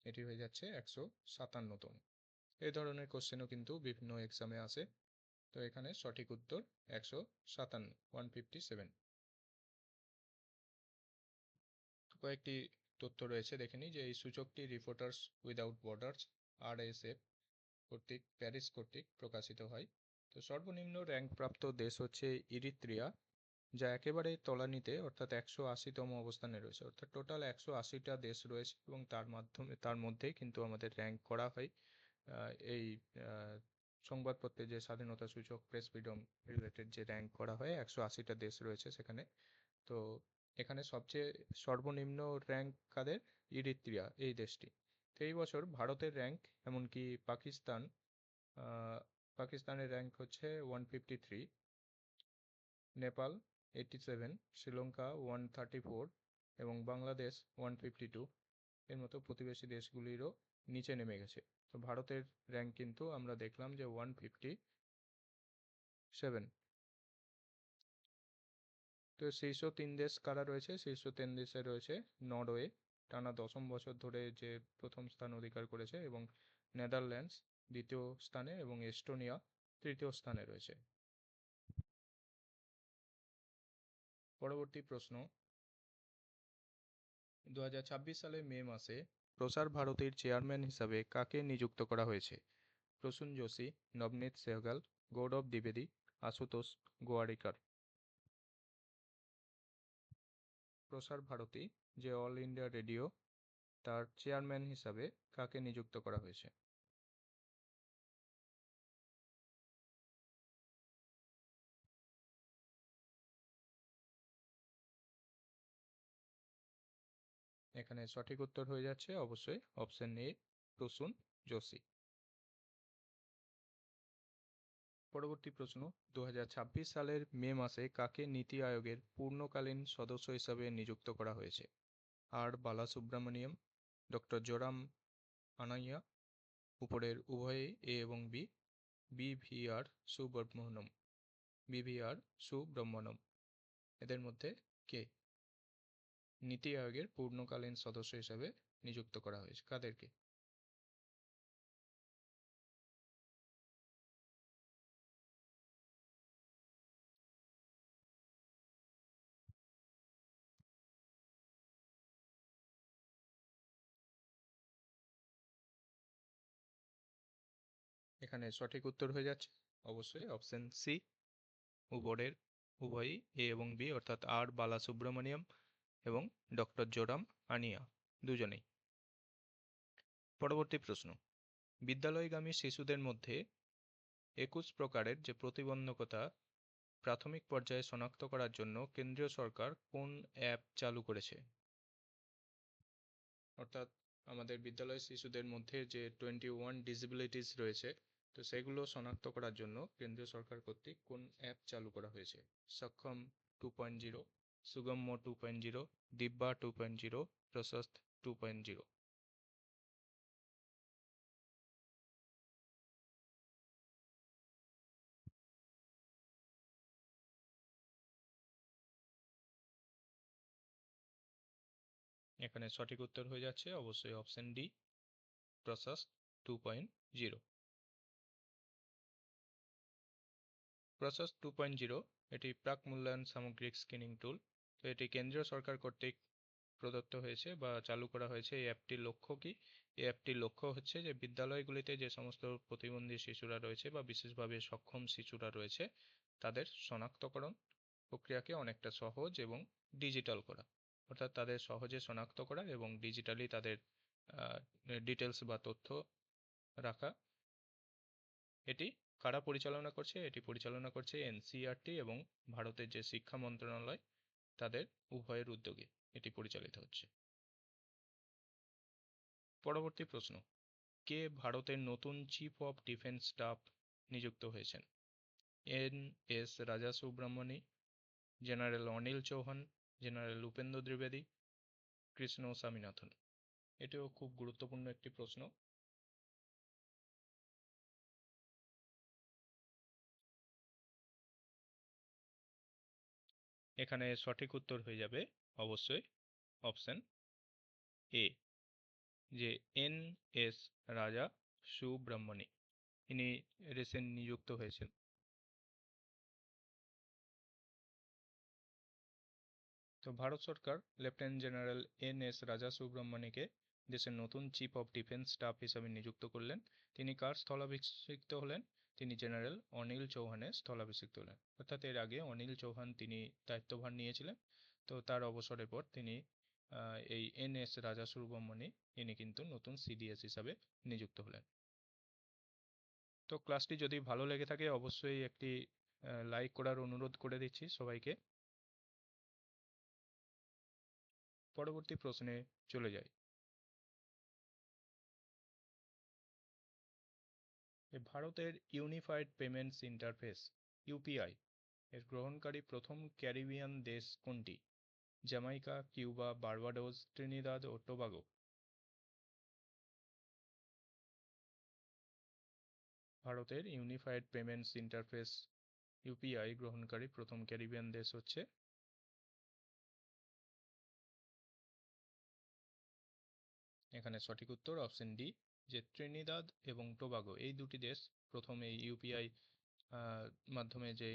এটি হয়ে যাচ্ছে 157তম। এই ধরনের কোশ্চেনও কিন্তু বিভিন্ন এক্সামে আসে। তো এখানে সঠিক উত্তর 157, 157। কয়েকটি তথ্য রয়েছে, দেখে নিই যে এই সূচকটি reporters without borders RSF Paris কর্তৃক প্রকাশিত হয়। তো সর্বনিম্ন র্যাঙ্ক প্রাপ্ত দেশ হচ্ছে ইরিত্রিয়া, যা একেবারে তলানিতে অর্থাৎ 180তম অবস্থানে রয়েছে। অর্থাৎ টোটাল 180টা দেশ রয়েছে এবং তার মধ্যেই কিন্তু আমাদের র্যাঙ্ক করা হয়। এই সংবাদপত্রে যে স্বাধীনতা সূচক প্রেস ফ্রিডম রিলেটেড যে র্যাঙ্ক করা হয়, 180টা দেশ রয়েছে সেখানে। তো এখানে সবচেয়ে সর্বনিম্ন র্যাঙ্ক কাদের? ইরিত্রিয়া, এই দেশটি। তো এই বছর ভারতের র্যাঙ্ক, এমনকি পাকিস্তানের র্যাঙ্ক হচ্ছে 153, নেপাল 87, শ্রীলঙ্কা 134 এবং বাংলাদেশ 152 এর মতো প্রতিবেশী দেশগুলিরও নিচে নেমে গেছে। তো ভারতের র্যাঙ্ক কিন্তু আমরা দেখলাম যে 157। তো শীর্ষ 3 দেশ কারা রয়েছে? শীর্ষ 3 দেশে রয়েছে নরওয়ে, টানা 10ম বছর ধরে যে প্রথম স্থান অধিকার করেছে, এবং নেদারল্যান্ডস দ্বিতীয় স্থানে, এবং এস্টোনিয়া তৃতীয় স্থানে রয়েছে। পরবর্তী প্রশ্ন, 2026 সালের মে মাসে প্রসার ভারতীর চেয়ারম্যান হিসাবে কাকে নিযুক্ত করা হয়েছে? প্রসূন যোশী, নবনীত সেহগাল, গৌরব দ্বিবেদী, আশুতোষ গোয়ারিকার। প্রসার ভারতী, যে অল ইন্ডিয়া রেডিও, তার চেয়ারম্যান হিসাবে কাকে নিযুক্ত করা হয়েছে? এখানে সঠিক উত্তর হয়ে যাচ্ছে অবশ্যই অপশন এ, প্রসূন যোশী। পরবর্তী প্রশ্ন, 2026 সালের মে মাসে কাকে নীতি আয়োগের পূর্ণকালীন সদস্য হিসাবে নিযুক্ত করা হয়েছে? আর বালাসুব্রামণিয়াম, ডক্টর জোরাম আনাইয়া, উপরের উভয়ে এ এবং B, BVR Subrahmanyam, BVR Subrahmanyam. এদের মধ্যে কে নীতি আয়োগের পূর্ণকালীন সদস্য হিসাবে নিযুক্ত করা হয়েছে? কাদেরকে? এখানে সঠিক উত্তর হয়ে যাচ্ছে অবশ্যই অপশন সি, উপরের উভয়ই এ এবং বি, অর্থাৎ আর বালাসুব্রমণিয়াম এবং ডক্টর জোরাম আনিয়া, দুজনেই। পরবর্তী প্রশ্ন, বিদ্যালয়গামী শিশুদের মধ্যে 21 প্রকারের যে প্রতিবন্ধকতা প্রাথমিক পর্যায়ে শনাক্ত করার জন্য কেন্দ্রীয় সরকার কোন অ্যাপ চালু করেছে? অর্থাৎ আমাদের বিদ্যালয় শিশুদের মধ্যে যে 21 ডিসেবিলিটিস রয়েছে, তো সেগুলো শনাক্ত করার জন্য কেন্দ্রীয় সরকার কর্তৃক কোন অ্যাপ চালু করা হয়েছে? সক্ষম 2.0, সুগম্য 2.0, দিব্যা 2.0, প্রশস্ত 2.0। এখানে সঠিক উত্তর হয়ে যাচ্ছে অবশ্যই অপশন ডি, প্রশস্ত 2.0। প্রসেস 2.0 এটি প্রাক মূল্যায়ন সামগ্রিক স্ক্রিনিং টুল। তো এটি কেন্দ্রীয় সরকার কর্তৃক প্রদত্ত হয়েছে বা চালু করা হয়েছে। এই অ্যাপটির লক্ষ্য কি? এই অ্যাপটির লক্ষ্য হচ্ছে যে বিদ্যালয়গুলিতে যে সমস্ত প্রতিবন্ধী শিশুরা রয়েছে বা বিশেষভাবে সক্ষম শিশুরা রয়েছে, তাদের শনাক্তকরণ প্রক্রিয়াকে অনেকটা সহজ এবং ডিজিটাল করা, অর্থাৎ তাদের সহজে শনাক্ত করা এবং ডিজিটালি তাদের ডিটেলস বা তথ্য রাখা। এটি কারা পরিচালনা করছে? এটি পরিচালনা করছে এনসিইআরটি এবং ভারতের যে শিক্ষা মন্ত্রণালয়, তাদের উভয়ের উদ্যোগে এটি পরিচালিত হচ্ছে। পরবর্তী প্রশ্ন, কে ভারতের নতুন চিফ অফ ডিফেন্স স্টাফ নিযুক্ত হয়েছেন? এন.এস. রাজা সুব্রহ্মণী, জেনারেল অনিল চৌহান, জেনারেল উপেন্দ্র দ্বিবেদী, কৃষ্ণ স্বামীনাথন। এটিও খুব গুরুত্বপূর্ণ একটি প্রশ্ন। এখানে সঠিক উত্তর হয়ে যাবে অবশ্যই অপশন এ, যে এন.এস. রাজা সুব্রহ্মণী, ইনি রিসেন্ট নিযুক্ত হয়েছেন। তো ভারত সরকার লেফটেন্যান্ট জেনারেল এন.এস. রাজা সুব্রহ্মণ্যকে দেশের নতুন চিফ অফ ডিফেন্স স্টাফ হিসাবে নিযুক্ত করলেন। তিনি কার স্থলাভিষিক্ত হলেন? তিনি জেনারেল অনিল চৌহানের স্থলাভিষিক্ত হলেন। অর্থাৎ এর আগে অনিল চৌহান তিনি দায়িত্বভার নিয়েছিলেন। তো তার অবসরের পর তিনি এই এন.এস. রাজা সুব্রহ্মণ্য ইনি কিন্তু নতুন সিডিএস হিসাবে নিযুক্ত হলেন। তো ক্লাসটি যদি ভালো লেগে থাকে অবশ্যই একটি লাইক করার অনুরোধ করে দিচ্ছি সবাইকে। পরবর্তী প্রশ্নে চলে যাই। ভারতের ইউনিফাইড পেমেন্টস ইন্টারফেস ইউপিআই এর গ্রহণকারী প্রথম ক্যারিবিয়ান দেশ কোনটি? জ্যামাইকা, কিউবা, বার্বাডোস, ত্রিনিদাদ ও টোবাগো। ভারতের ইউনিফাইড পেমেন্টস ইন্টারফেস ইউপিআই গ্রহণকারী প্রথম ক্যারিবিয়ান দেশ হচ্ছে, এখানে সঠিক উত্তর অপশন ডি, যে ত্রিনিদাদ এবং টোবাগো এই দুটি দেশ প্রথম এই ইউপিআই মাধ্যমে যে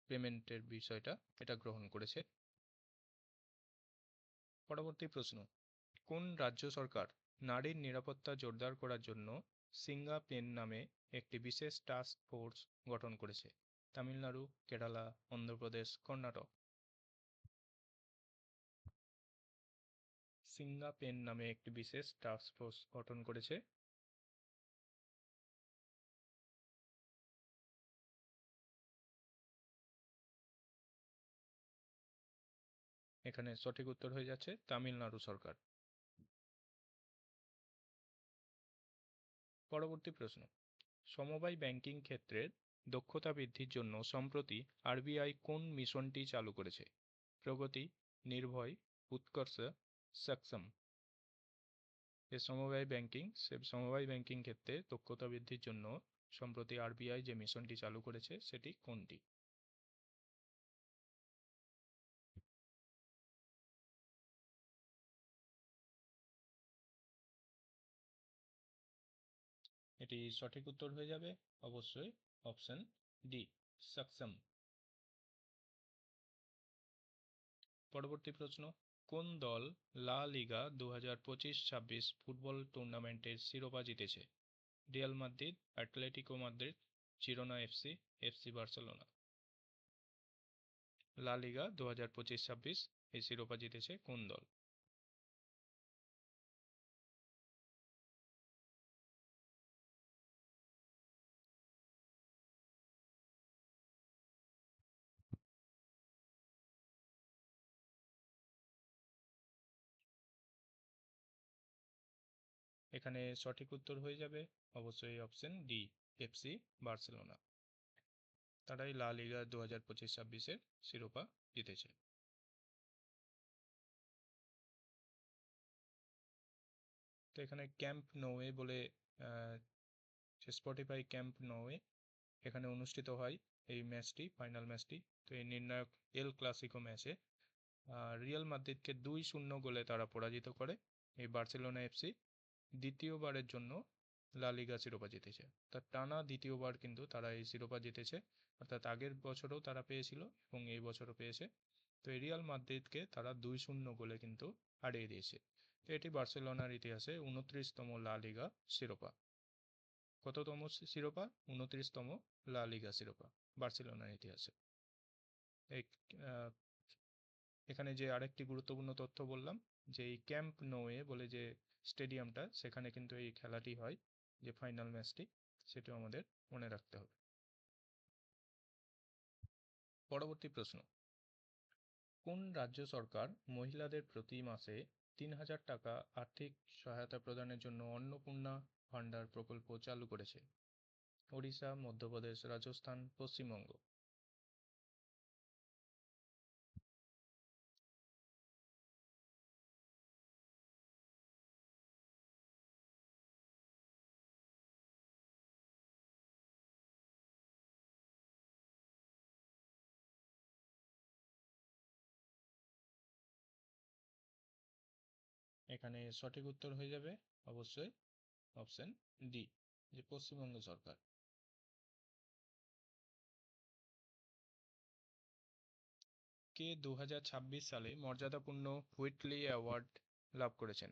পেমেন্টের বিষয়টা এটা গ্রহণ করেছে। পরবর্তী প্রশ্ন, কোন রাজ্য সরকার নারীর নিরাপত্তা জোরদার করার জন্য সিঙ্গা পেন নামে একটি বিশেষ টাস্ক ফোর্স গঠন করেছে? তামিলনাড়ু, কেরালা, অন্ধ্রপ্রদেশ, কর্ণাটক। সিঙ্গা পেন নামে একটি বিশেষ টাস্ক ফোর্স গঠন করেছে, এখানে সঠিক উত্তর হয়ে যাচ্ছে তামিলনাড়ু সরকার। পরবর্তী প্রশ্ন, সমবায় ব্যাংকিং ক্ষেত্রের দক্ষতা বৃদ্ধির জন্য সম্প্রতি আরবিআই কোন মিশনটি চালু করেছে? প্রগতি, নির্ভয়, উৎকর্ষ, সক্ষম। সমবায় ব্যাংকিং ক্ষেত্রে দক্ষতা বৃদ্ধির জন্য সম্প্রতি আরবিআই যে মিশনটি চালু করেছে সেটি কোনটি? এটি সঠিক উত্তর হয়ে যাবে অবশ্যই অপশন ডি, সক্ষম। পরবর্তী প্রশ্ন, কোন দল লা লিগা 2025-26 ফুটবল টুর্নামেন্টের শিরোপা জিতেছে? Real Madrid, Atletico Madrid, Girona FC, FC Barcelona. লা লিগা 2025-26 এই শিরোপা জিতেছে কোন দল? এখানে সঠিক উত্তর হয়ে যাবে অবশ্যই অপশন ডি, এফসি বার্সেলোনা। তারাই লা লিগা 2025-26-এর শিরোপা জিতেছে। তো এখানে ক্যাম্প নোয়ে বলে স্পটিফাই ক্যাম্প নোয়ে এখানে অনুষ্ঠিত হয় এই ম্যাচটি, ফাইনাল ম্যাচটি। তো এই নির্ণায়ক এল ক্লাসিকো ম্যাচে রিয়াল মাদ্রিদকে 2-0 গোলে তারা পরাজিত করে এই বার্সেলোনা এফসি দ্বিতীয়বারের জন্য লা লিগা শিরোপা জিতেছে। তার টানা দ্বিতীয়বার কিন্তু তারা এই শিরোপা জিতেছে, অর্থাৎ আগের বছরও তারা পেয়েছিল এবং এই বছরও পেয়েছে। তো এই রিয়াল মাদ্রিদকে তারা 2-0 গোলে কিন্তু হারিয়ে দিয়েছে। তো এটি বার্সেলোনার ইতিহাসে 29তম লা লিগা শিরোপা। কততম শিরোপা? 29তম লা লিগা শিরোপা বার্সেলোনার ইতিহাসে। এই এখানে যে আরেকটি গুরুত্বপূর্ণ তথ্য বললাম যে এই ক্যাম্প নোয়ে বলে যে স্টেডিয়ামটা সেখানে কিন্তু এই খেলাটি হয়, যে ফাইনাল ম্যাচটি, সেটাও আমাদের মনে রাখতে হবে। পরবর্তী প্রশ্ন, কোন রাজ্য সরকার মহিলাদের প্রতি মাসে 3,000 টাকা আর্থিক সহায়তা প্রদানের জন্য অন্নপূর্ণা ভান্ডার প্রকল্প চালু করেছে? ওড়িশা, মধ্যপ্রদেশ, রাজস্থান, পশ্চিমবঙ্গ। এখানে সঠিক উত্তর হয়ে যাবে অবশ্যই অপশন ডি, যে পশ্চিমবঙ্গ সরকার। কে 2026 সালে মর্যাদাপূর্ণ হুইটলি অ্যাওয়ার্ড লাভ করেছেন?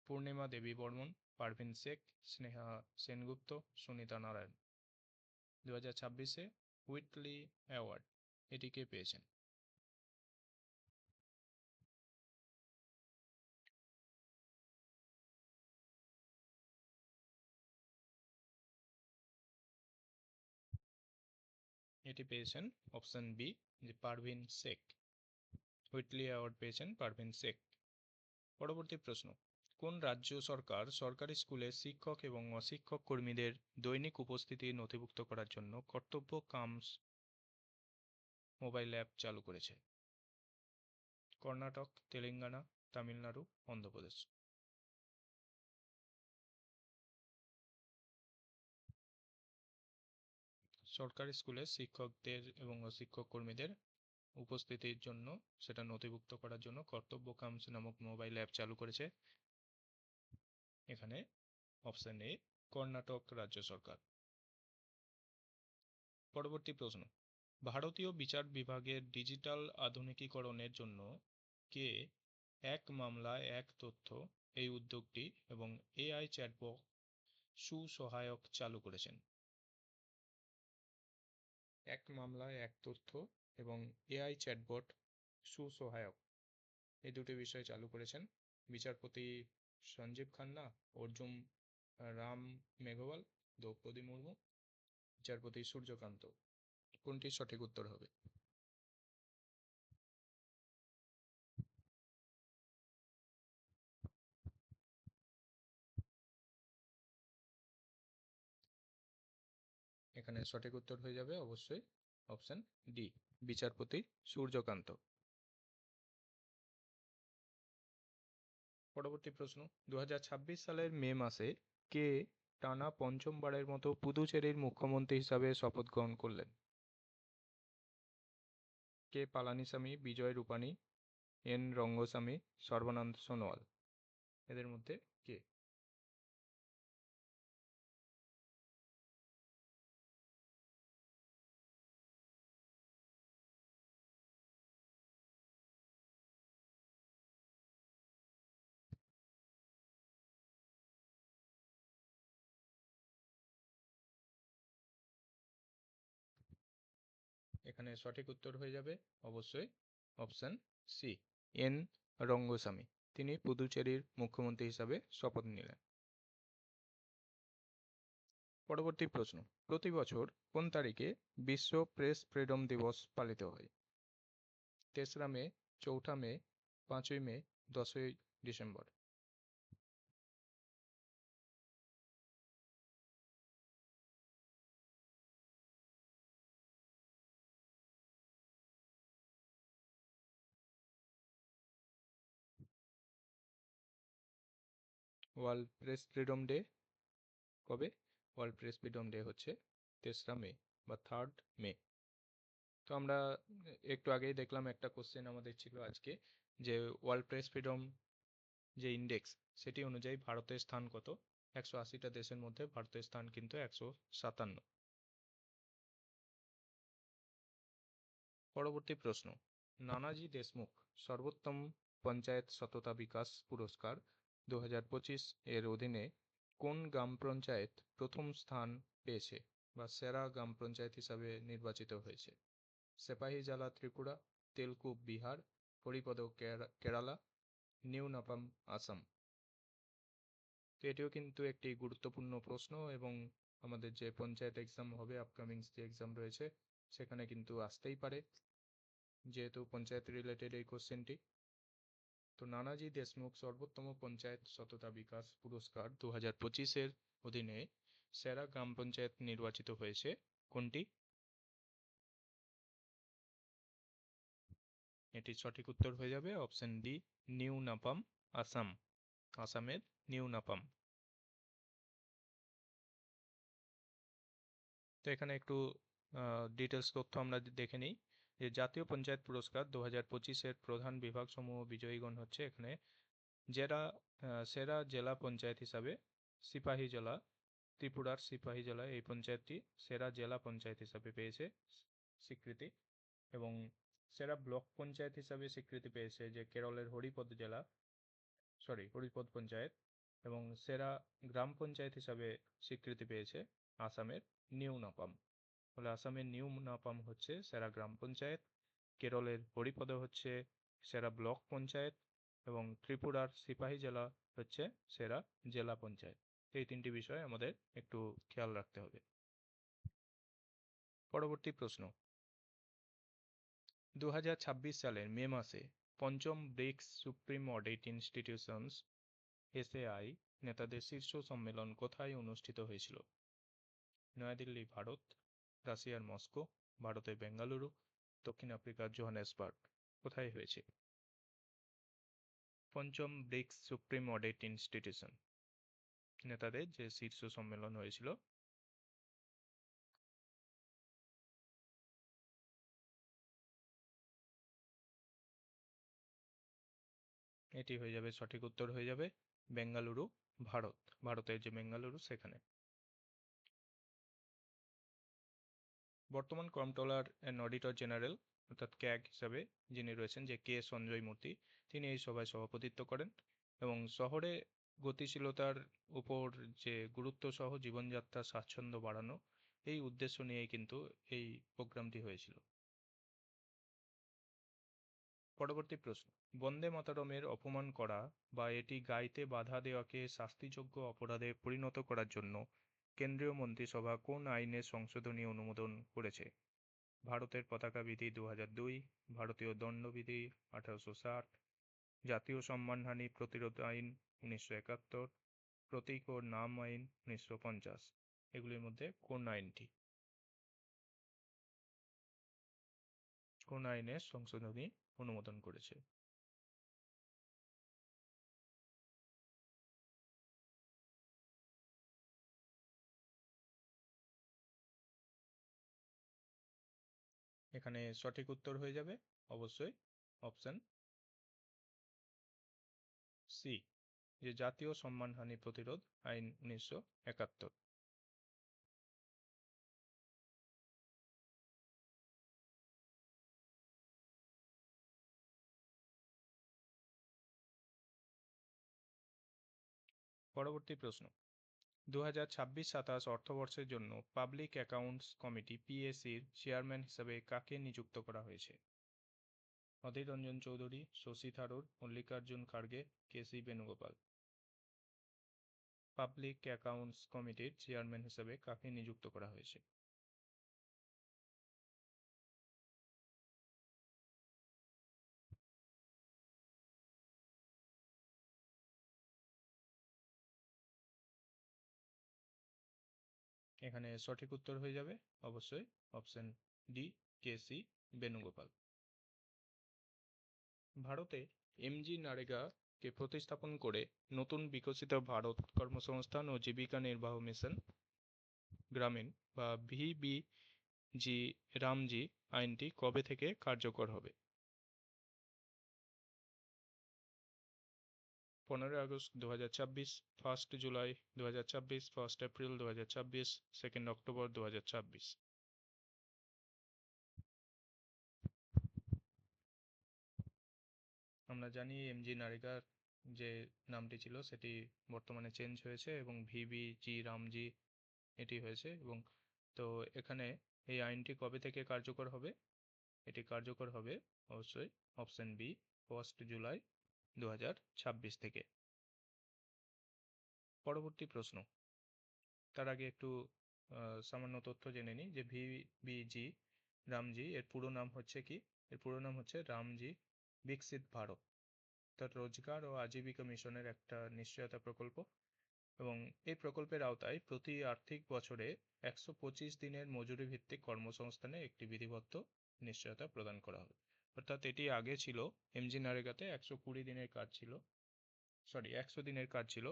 পূর্ণিমা দেবী বর্মন, পারভিন শেখ, স্নেহা সেনগুপ্ত, সুনিতা নারায়ণ। 2026-এ হুইটলি অ্যাওয়ার্ড এটি কে পেয়েছেন? এটি পেয়েছেন অপশন বি, যে পারভিন শেখ। হুইটলি অ্যাওয়ার্ড পেয়েছেন পারভিন শেখ। পরবর্তী প্রশ্ন, কোন রাজ্য সরকার সরকারি স্কুলে শিক্ষক এবং অশিক্ষক কর্মীদের দৈনিক উপস্থিতি নথিভুক্ত করার জন্য কর্তব্য কামস মোবাইল অ্যাপ চালু করেছে? কর্ণাটক, তেলেঙ্গানা, তামিলনাড়ু, অন্ধ্রপ্রদেশ। সরকারি স্কুলে শিক্ষকদের এবং অশিক্ষক কর্মীদের উপস্থিতির জন্য সেটা নথিভুক্ত করার জন্য কর্তব্য কামস নামক মোবাইল অ্যাপ চালু করেছে। এখানে অপশন এ, কর্ণাটক রাজ্য সরকার। পরবর্তী প্রশ্ন, ভারতীয় বিচার বিভাগের ডিজিটাল আধুনিকীকরণের জন্য কে এক মামলায় এক তথ্য এই উদ্যোগটি এবং এআই চ্যাটবট সুসহায়ক চালু করেছেন? এক মামলায় এক তথ্য এবং এআই চ্যাটবট সুসহায়ক এই দুটি বিষয় চালু করেছেন বিচারপতি সঞ্জীব খান্না, অর্জুন রাম মেঘওয়াল, দ্রৌপদী মুর্মু, বিচারপতি সূর্যকান্ত। কোনটি সঠিক উত্তর হবে? এখানে সঠিক উত্তর হয়ে যাবে অবশ্যই অপশন ডি, বিচারপতি সূর্যকান্ত। পরবর্তী প্রশ্ন, 2026 সালের মে মাসে কে টানা পঞ্চমবারের মতো পুদুচেরির মুখ্যমন্ত্রী হিসাবে শপথ গ্রহণ করলেন? কে পালানিস্বামী, বিজয় রূপানি, এন রঙ্গস্বামী, সর্বানন্দ সোনোয়াল। এদের মধ্যে কে? এখানে সঠিক উত্তর হয়ে যাবে অবশ্যই অপশন সি, এন রঙ্গস্বামী। তিনি পুদুচেরির মুখ্যমন্ত্রী হিসাবে শপথ নিলেন। পরবর্তী প্রশ্ন, প্রতি বছর কোন তারিখে বিশ্ব প্রেস ফ্রিডম দিবস পালিত হয়? 3রা মে, 4ঠা মে, 5ই মে, 10ই ডিসেম্বর। ওয়ার্ল্ড প্রেস ফ্রিডম ডে কবে? ওয়ার্ল্ড প্রেস ফ্রিডম ডে হচ্ছে 3রা মে বা 3rd মে। তো আমরা একটু আগেই দেখলাম একটা কোশ্চেন আমাদের ছিল আজকে, যে ওয়ার্ল্ড প্রেস ফ্রিডম যে ইন্ডেক্স সেটি অনুযায়ী ভারতের স্থান কত? 180টা দেশের মধ্যে ভারতের স্থান কিন্তু 157। পরবর্তী প্রশ্ন, নানাজি দেশমুখ সর্বোত্তম পঞ্চায়েত সততা বিকাশ পুরস্কার 2025 এর অধীনে কোন গ্রাম পঞ্চায়েত প্রথম স্থান পেয়েছে বা সেরা গ্রাম পঞ্চায়েত হিসাবে নির্বাচিত হয়েছে? সেপাহীজলা ত্রিপুরা, তেলকুপ বিহার, হরিপদ কেরালা, নিউ নাপাম আসাম। তো এটিও কিন্তু একটি গুরুত্বপূর্ণ প্রশ্ন এবং আমাদের যে পঞ্চায়েত এক্সাম হবে, আপকামিং যে এক্সাম রয়েছে সেখানে কিন্তু আসতেই পারে, যেহেতু পঞ্চায়েত রিলেটেড এই কোশ্চেনটি। তো নানাজি দেশমুখ সর্বোত্তম পঞ্চায়েত সততা বিকাশ পুরস্কার 2025-এর অধীনে সেরা গ্রাম পঞ্চায়েত নির্বাচিত হয়েছে কোনটি? এটির সঠিক উত্তর হয়ে যাবে অপশন ডি, নিউ নাপাম আসাম। আসামের নিউ নাপাম। তো এখানে একটু ডিটেলস তথ্য আমরা দেখে নিই, যে জাতীয় পঞ্চায়েত পুরস্কার 2025-এর প্রধান বিভাগসমূহ বিজয়ীগণ হচ্ছে এখানে জেলা সেরা জেলা পঞ্চায়েত হিসাবে সিপাহীজলা, ত্রিপুরার সিপাহীজলা এই পঞ্চায়েতটি সেরা জেলা পঞ্চায়েত হিসাবে পেয়েছে স্বীকৃতি, এবং সেরা ব্লক পঞ্চায়েত হিসাবে স্বীকৃতি পেয়েছে যে কেরলের হরিপদ পঞ্চায়েত, এবং সেরা গ্রাম পঞ্চায়েত হিসাবে স্বীকৃতি পেয়েছে আসামের নিউ নাপাম। ফলে আসামের নিউ নাপাম হচ্ছে সেরা গ্রাম পঞ্চায়েত, কেরলের হরিপদ হচ্ছে সেরা ব্লক পঞ্চায়েত, এবং ত্রিপুরার সিপাহী জেলা হচ্ছে সেরা জেলা পঞ্চায়েত। এই তিনটি বিষয় আমাদের একটু খেয়াল রাখতে হবে। পরবর্তী প্রশ্ন, 2026 সালের মে মাসে পঞ্চম ব্রিক্স সুপ্রিম অডিট ইনস্টিটিউশনস এসএআই নেতাদের শীর্ষ সম্মেলন কোথায় অনুষ্ঠিত হয়েছিল? নয়াদিল্লি ভারত, রাশিয়ার মস্কো, ভারতের বেঙ্গালুরু, দক্ষিণ আফ্রিকার জোহানেসবার্গ। কোথায় হয়েছে পঞ্চম ব্রিক্স সুপ্রিম অডিট ইনস্টিটিউশন নেতাদের যে শীর্ষ সম্মেলন হয়েছিল? এটি হয়ে যাবে, সঠিক উত্তর হয়ে যাবে বেঙ্গালুরু, ভারত। ভারতের যে বেঙ্গালুরু সেখানে। বর্তমান কম্ট্রোলার অ্যান্ড অডিটর জেনারেল অর্থাৎ ক্যাগ হিসাবে যিনি রয়েছেন, যে কে সঞ্জয় মূর্তি, তিনি এই সভায় সভাপতিত্ব করেন এবং শহরে গতিশীলতার উপর যে গুরুত্ব সহ জীবনযাত্রার স্বাচ্ছন্দ্য বাড়ানো, এই উদ্দেশ্য নিয়েই কিন্তু এই প্রোগ্রামটি হয়েছিল। পরবর্তী প্রশ্ন, বন্দে মাতরমের অপমান করা বা এটি গাইতে বাধা দেওয়াকে শাস্তিযোগ্য অপরাধে পরিণত করার জন্য কেন্দ্রীয় মন্ত্রিসভা কোন আইনের সংশোধনী অনুমোদন করেছে? ভারতের পতাকা বিধি 2002, ভারতীয় দণ্ডবিধি 1860, জাতীয় সম্মানহানি প্রতিরোধ আইন 1971, প্রতীক ও নাম আইন 1950। এগুলির মধ্যে কোন আইনের সংশোধনী অনুমোদন করেছে? এখানে সঠিক উত্তর হয়ে যাবে অবশ্যই অপশন সি, যে জাতীয় সম্মানহানি প্রতিরোধ আইন 1971। পরবর্তী প্রশ্ন, 2026-27 অর্থবর্ষের জন্য পাবলিক অ্যাকাউন্টস কমিটি পিএসির চেয়ারম্যান হিসেবে কাকে নিযুক্ত করা হয়েছে? অধীর রঞ্জন চৌধুরী, শশী থারুর, মল্লিকার্জুন খাড়গে, কেসি বেণুগোপাল। পাবলিক অ্যাকাউন্টস কমিটির চেয়ারম্যান হিসেবে কাকে নিযুক্ত করা হয়েছে? এখানে সঠিক উত্তর হয়ে যাবে অবশ্যই অপশন ডি, কেসি বেণুগোপাল। ভারতে এমজি নারেগাকে প্রতিস্থাপন করে নতুন বিকশিত ভারত কর্মসংস্থান ও জীবিকা নির্বাহ মিশন গ্রামীণ বা ভিবিজি রামজি আইনটি কবে থেকে কার্যকর হবে? 15 আগস্ট 2026, 1 জুলাই 2026, 1 এপ্রিল 2026, 2 অক্টোবর 2026। আমরা জানি এমজি নারেগার যে নামটি ছিল সেটি বর্তমানে চেঞ্জ হয়েছে এবং ভিবিজি রামজি এটি হয়েছে। এবং তো এখানে এই আইনটি কবে থেকে কার্যকর হবে? এটি কার্যকর হবে অবশ্যই অপশন বি, 1 জুলাই 2026 থেকে। পরবর্তী প্রশ্ন, তার আগে একটু সামান্য তথ্য জেনে নিই যে ভিবিজি রামজি এর পুরো নাম হচ্ছে কি? এর পুরো নাম হচ্ছে রামজি বিকশিত ভারত, অর্থাৎ রোজগার ও আজীবিকা মিশনের একটা নিশ্চয়তা প্রকল্প। এবং এই প্রকল্পের আওতায় প্রতি আর্থিক বছরে 125 দিনের মজুরি ভিত্তিক কর্মসংস্থানে একটি বিধিবদ্ধ নিশ্চয়তা প্রদান করা হবে। অর্থাৎ এটি আগে ছিল এমজি নারেগাতে 120 দিনের কাজ ছিল, 100 দিনের কাজ ছিল।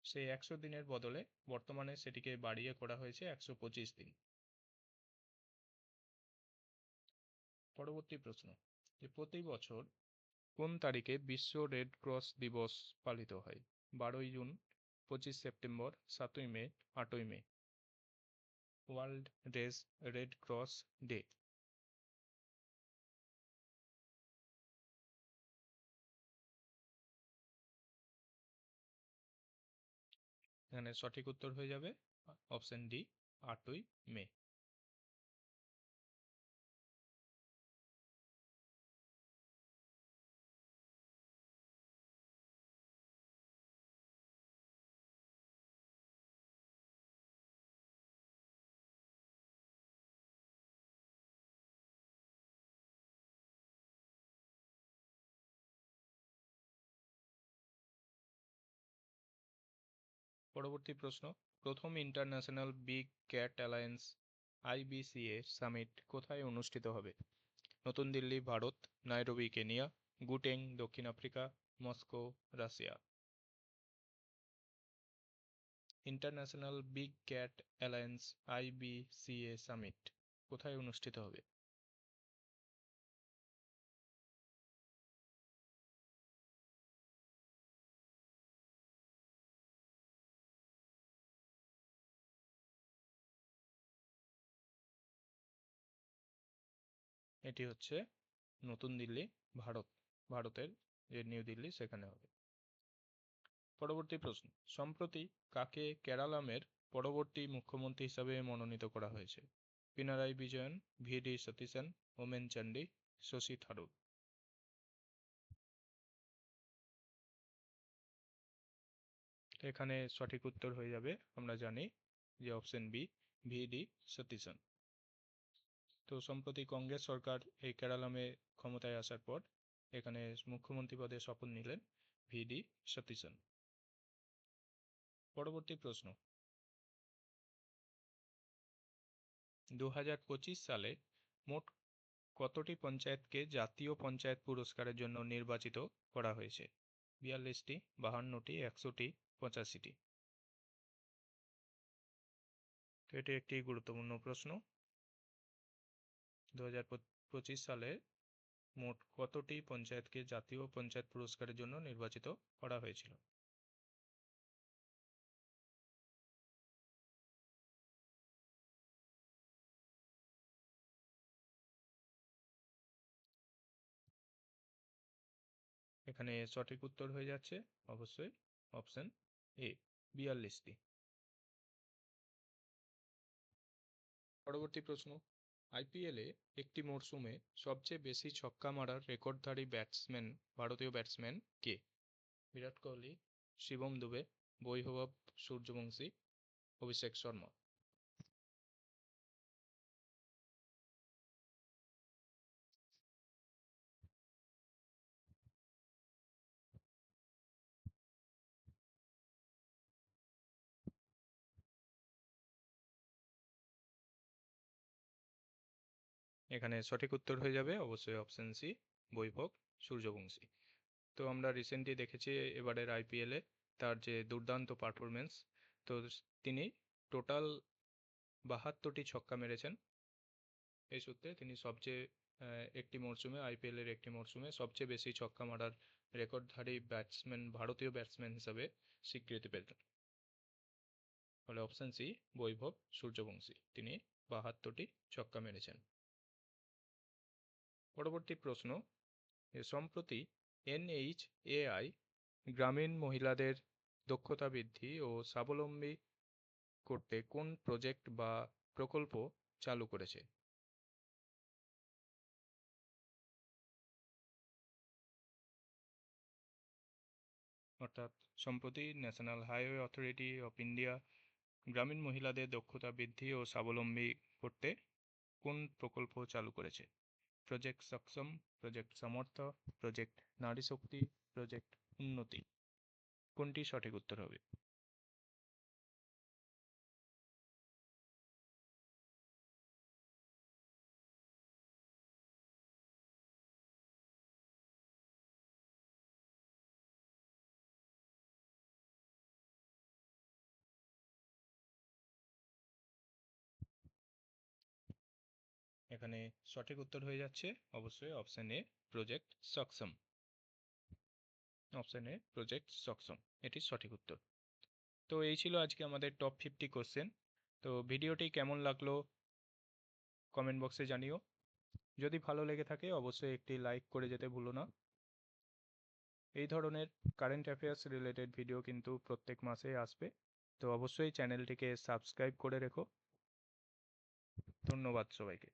সেই 100 দিনের বদলে বর্তমানে সেটিকে বাড়িয়ে করা হয়েছে 125 দিন। পরবর্তী প্রশ্ন, যে প্রতি বছর কোন তারিখে বিশ্ব রেড ক্রস দিবস পালিত হয়? 12 জুন, 25 সেপ্টেম্বর, 7ই মে, 8ই মে। World Red Cross Day. এখানে সঠিক উত্তর হয়ে যাবে অপশন ডি, 8ই মে। পরবর্তী প্রশ্ন, প্রথম international big cat alliance IBCA summit কোথায় অনুষ্ঠিত হবে? নতুন দিল্লি, ভারত; নাইরোবি, কেনিয়া; গুটেং, দক্ষিণ Africa; Moscow, Russia. International big cat alliance IBCA summit কোথায় অনুষ্ঠিত হবে? এটি হচ্ছে নতুন দিল্লি, ভারতের যে নিউ দিল্লি সেখানে হবে। পরবর্তী প্রশ্ন, সম্প্রতি কাকে কেরালামের পরবর্তী মুখ্যমন্ত্রী হিসাবে মনোনীত করা হয়েছে? পিনারাই বিজয়ন, VD সতীশন, ওমেন চান্ডি, শশী থারুর। এখানে সঠিক উত্তর হয়ে যাবে, আমরা জানি যে অপশন বি, VD সতীশন। তো সম্প্রতি কংগ্রেস সরকার এই কেরালামে ক্ষমতায় আসার পর এখানে মুখ্যমন্ত্রী পদে শপথ নিলেন VD সতীশন। পরবর্তী প্রশ্ন, 2025 সালে মোট কতটি পঞ্চায়েতকে জাতীয় পঞ্চায়েত পুরস্কারের জন্য নির্বাচিত করা হয়েছে? 42টি, 52টি, 100টি, 85টি। তো এটি একটি গুরুত্বপূর্ণ প্রশ্ন। 2025 সালে মোট কতটি পঞ্চায়েতকে জাতীয় পঞ্চায়েত পুরস্কারের জন্য নির্বাচিত করা হয়েছিল? এখানে সঠিক উত্তর হয়ে যাচ্ছে অবশ্যই অপশন এ, 42টি। পরবর্তী প্রশ্ন, IPL-এ একটি মরশুমে সবচেয়ে বেশি ছক্কা মারার রেকর্ডধারী ভারতীয় ব্যাটসম্যান কে? বিরাট কোহলি, শিবম দুবে, বৈভব সূর্যবংশী, অভিষেক শর্মা। এখানে সঠিক উত্তর হয়ে যাবে অবশ্যই অপশন সি, বৈভব সূর্যবংশী। তো আমরা রিসেন্টলি দেখেছি এবারের IPL-এ তার যে দুর্দান্ত পারফরমেন্স। তো তিনি টোটাল 72টি ছক্কা মেরেছেন। এই সূত্রে তিনি সবচেয়ে একটি মরশুমে, IPL-এর একটি মরশুমে সবচেয়ে বেশি ছক্কা মারার রেকর্ডধারী ভারতীয় ব্যাটসম্যান হিসাবে স্বীকৃতি পেলেন। ফলে অপশন সি, বৈভব সূর্যবংশী, তিনি 72টি ছক্কা মেরেছেন। পরবর্তী প্রশ্ন, সম্প্রতি NHAI গ্রামীণ মহিলাদের দক্ষতা বৃদ্ধি ও স্বাবলম্বী করতে কোন প্রজেক্ট বা প্রকল্প চালু করেছে? অর্থাৎ সম্প্রতি national highway authority of India গ্রামীণ মহিলাদের দক্ষতা বৃদ্ধি ও স্বাবলম্বী করতে কোন প্রকল্প চালু করেছে? প্রজেক্ট সক্ষম, প্রজেক্ট সমর্থ, প্রজেক্ট নারী শক্তি, প্রজেক্ট উন্নতি। কোনটি সঠিক উত্তর হবে? এখানে সঠিক উত্তর হয়ে যাচ্ছে অবশ্যই অপশন এ, প্রজেক্ট সক্ষম। অপশন এ, প্রজেক্ট সক্ষম, এটি সঠিক উত্তর। তো এই ছিল আজকে আমাদের টপ 50 কোশ্চেন। তো ভিডিওটি কেমন লাগলো কমেন্ট বক্সে জানিও। যদি ভালো লেগে থাকে অবশ্যই একটি লাইক করে যেতে ভুলো না। এই ধরনের কারেন্ট অ্যাফেয়ার্স রিলেটেড ভিডিও কিন্তু প্রত্যেক মাসে আসবে। তো অবশ্যই চ্যানেলটিকে সাবস্ক্রাইব করে রেখো। ধন্যবাদ সবাইকে।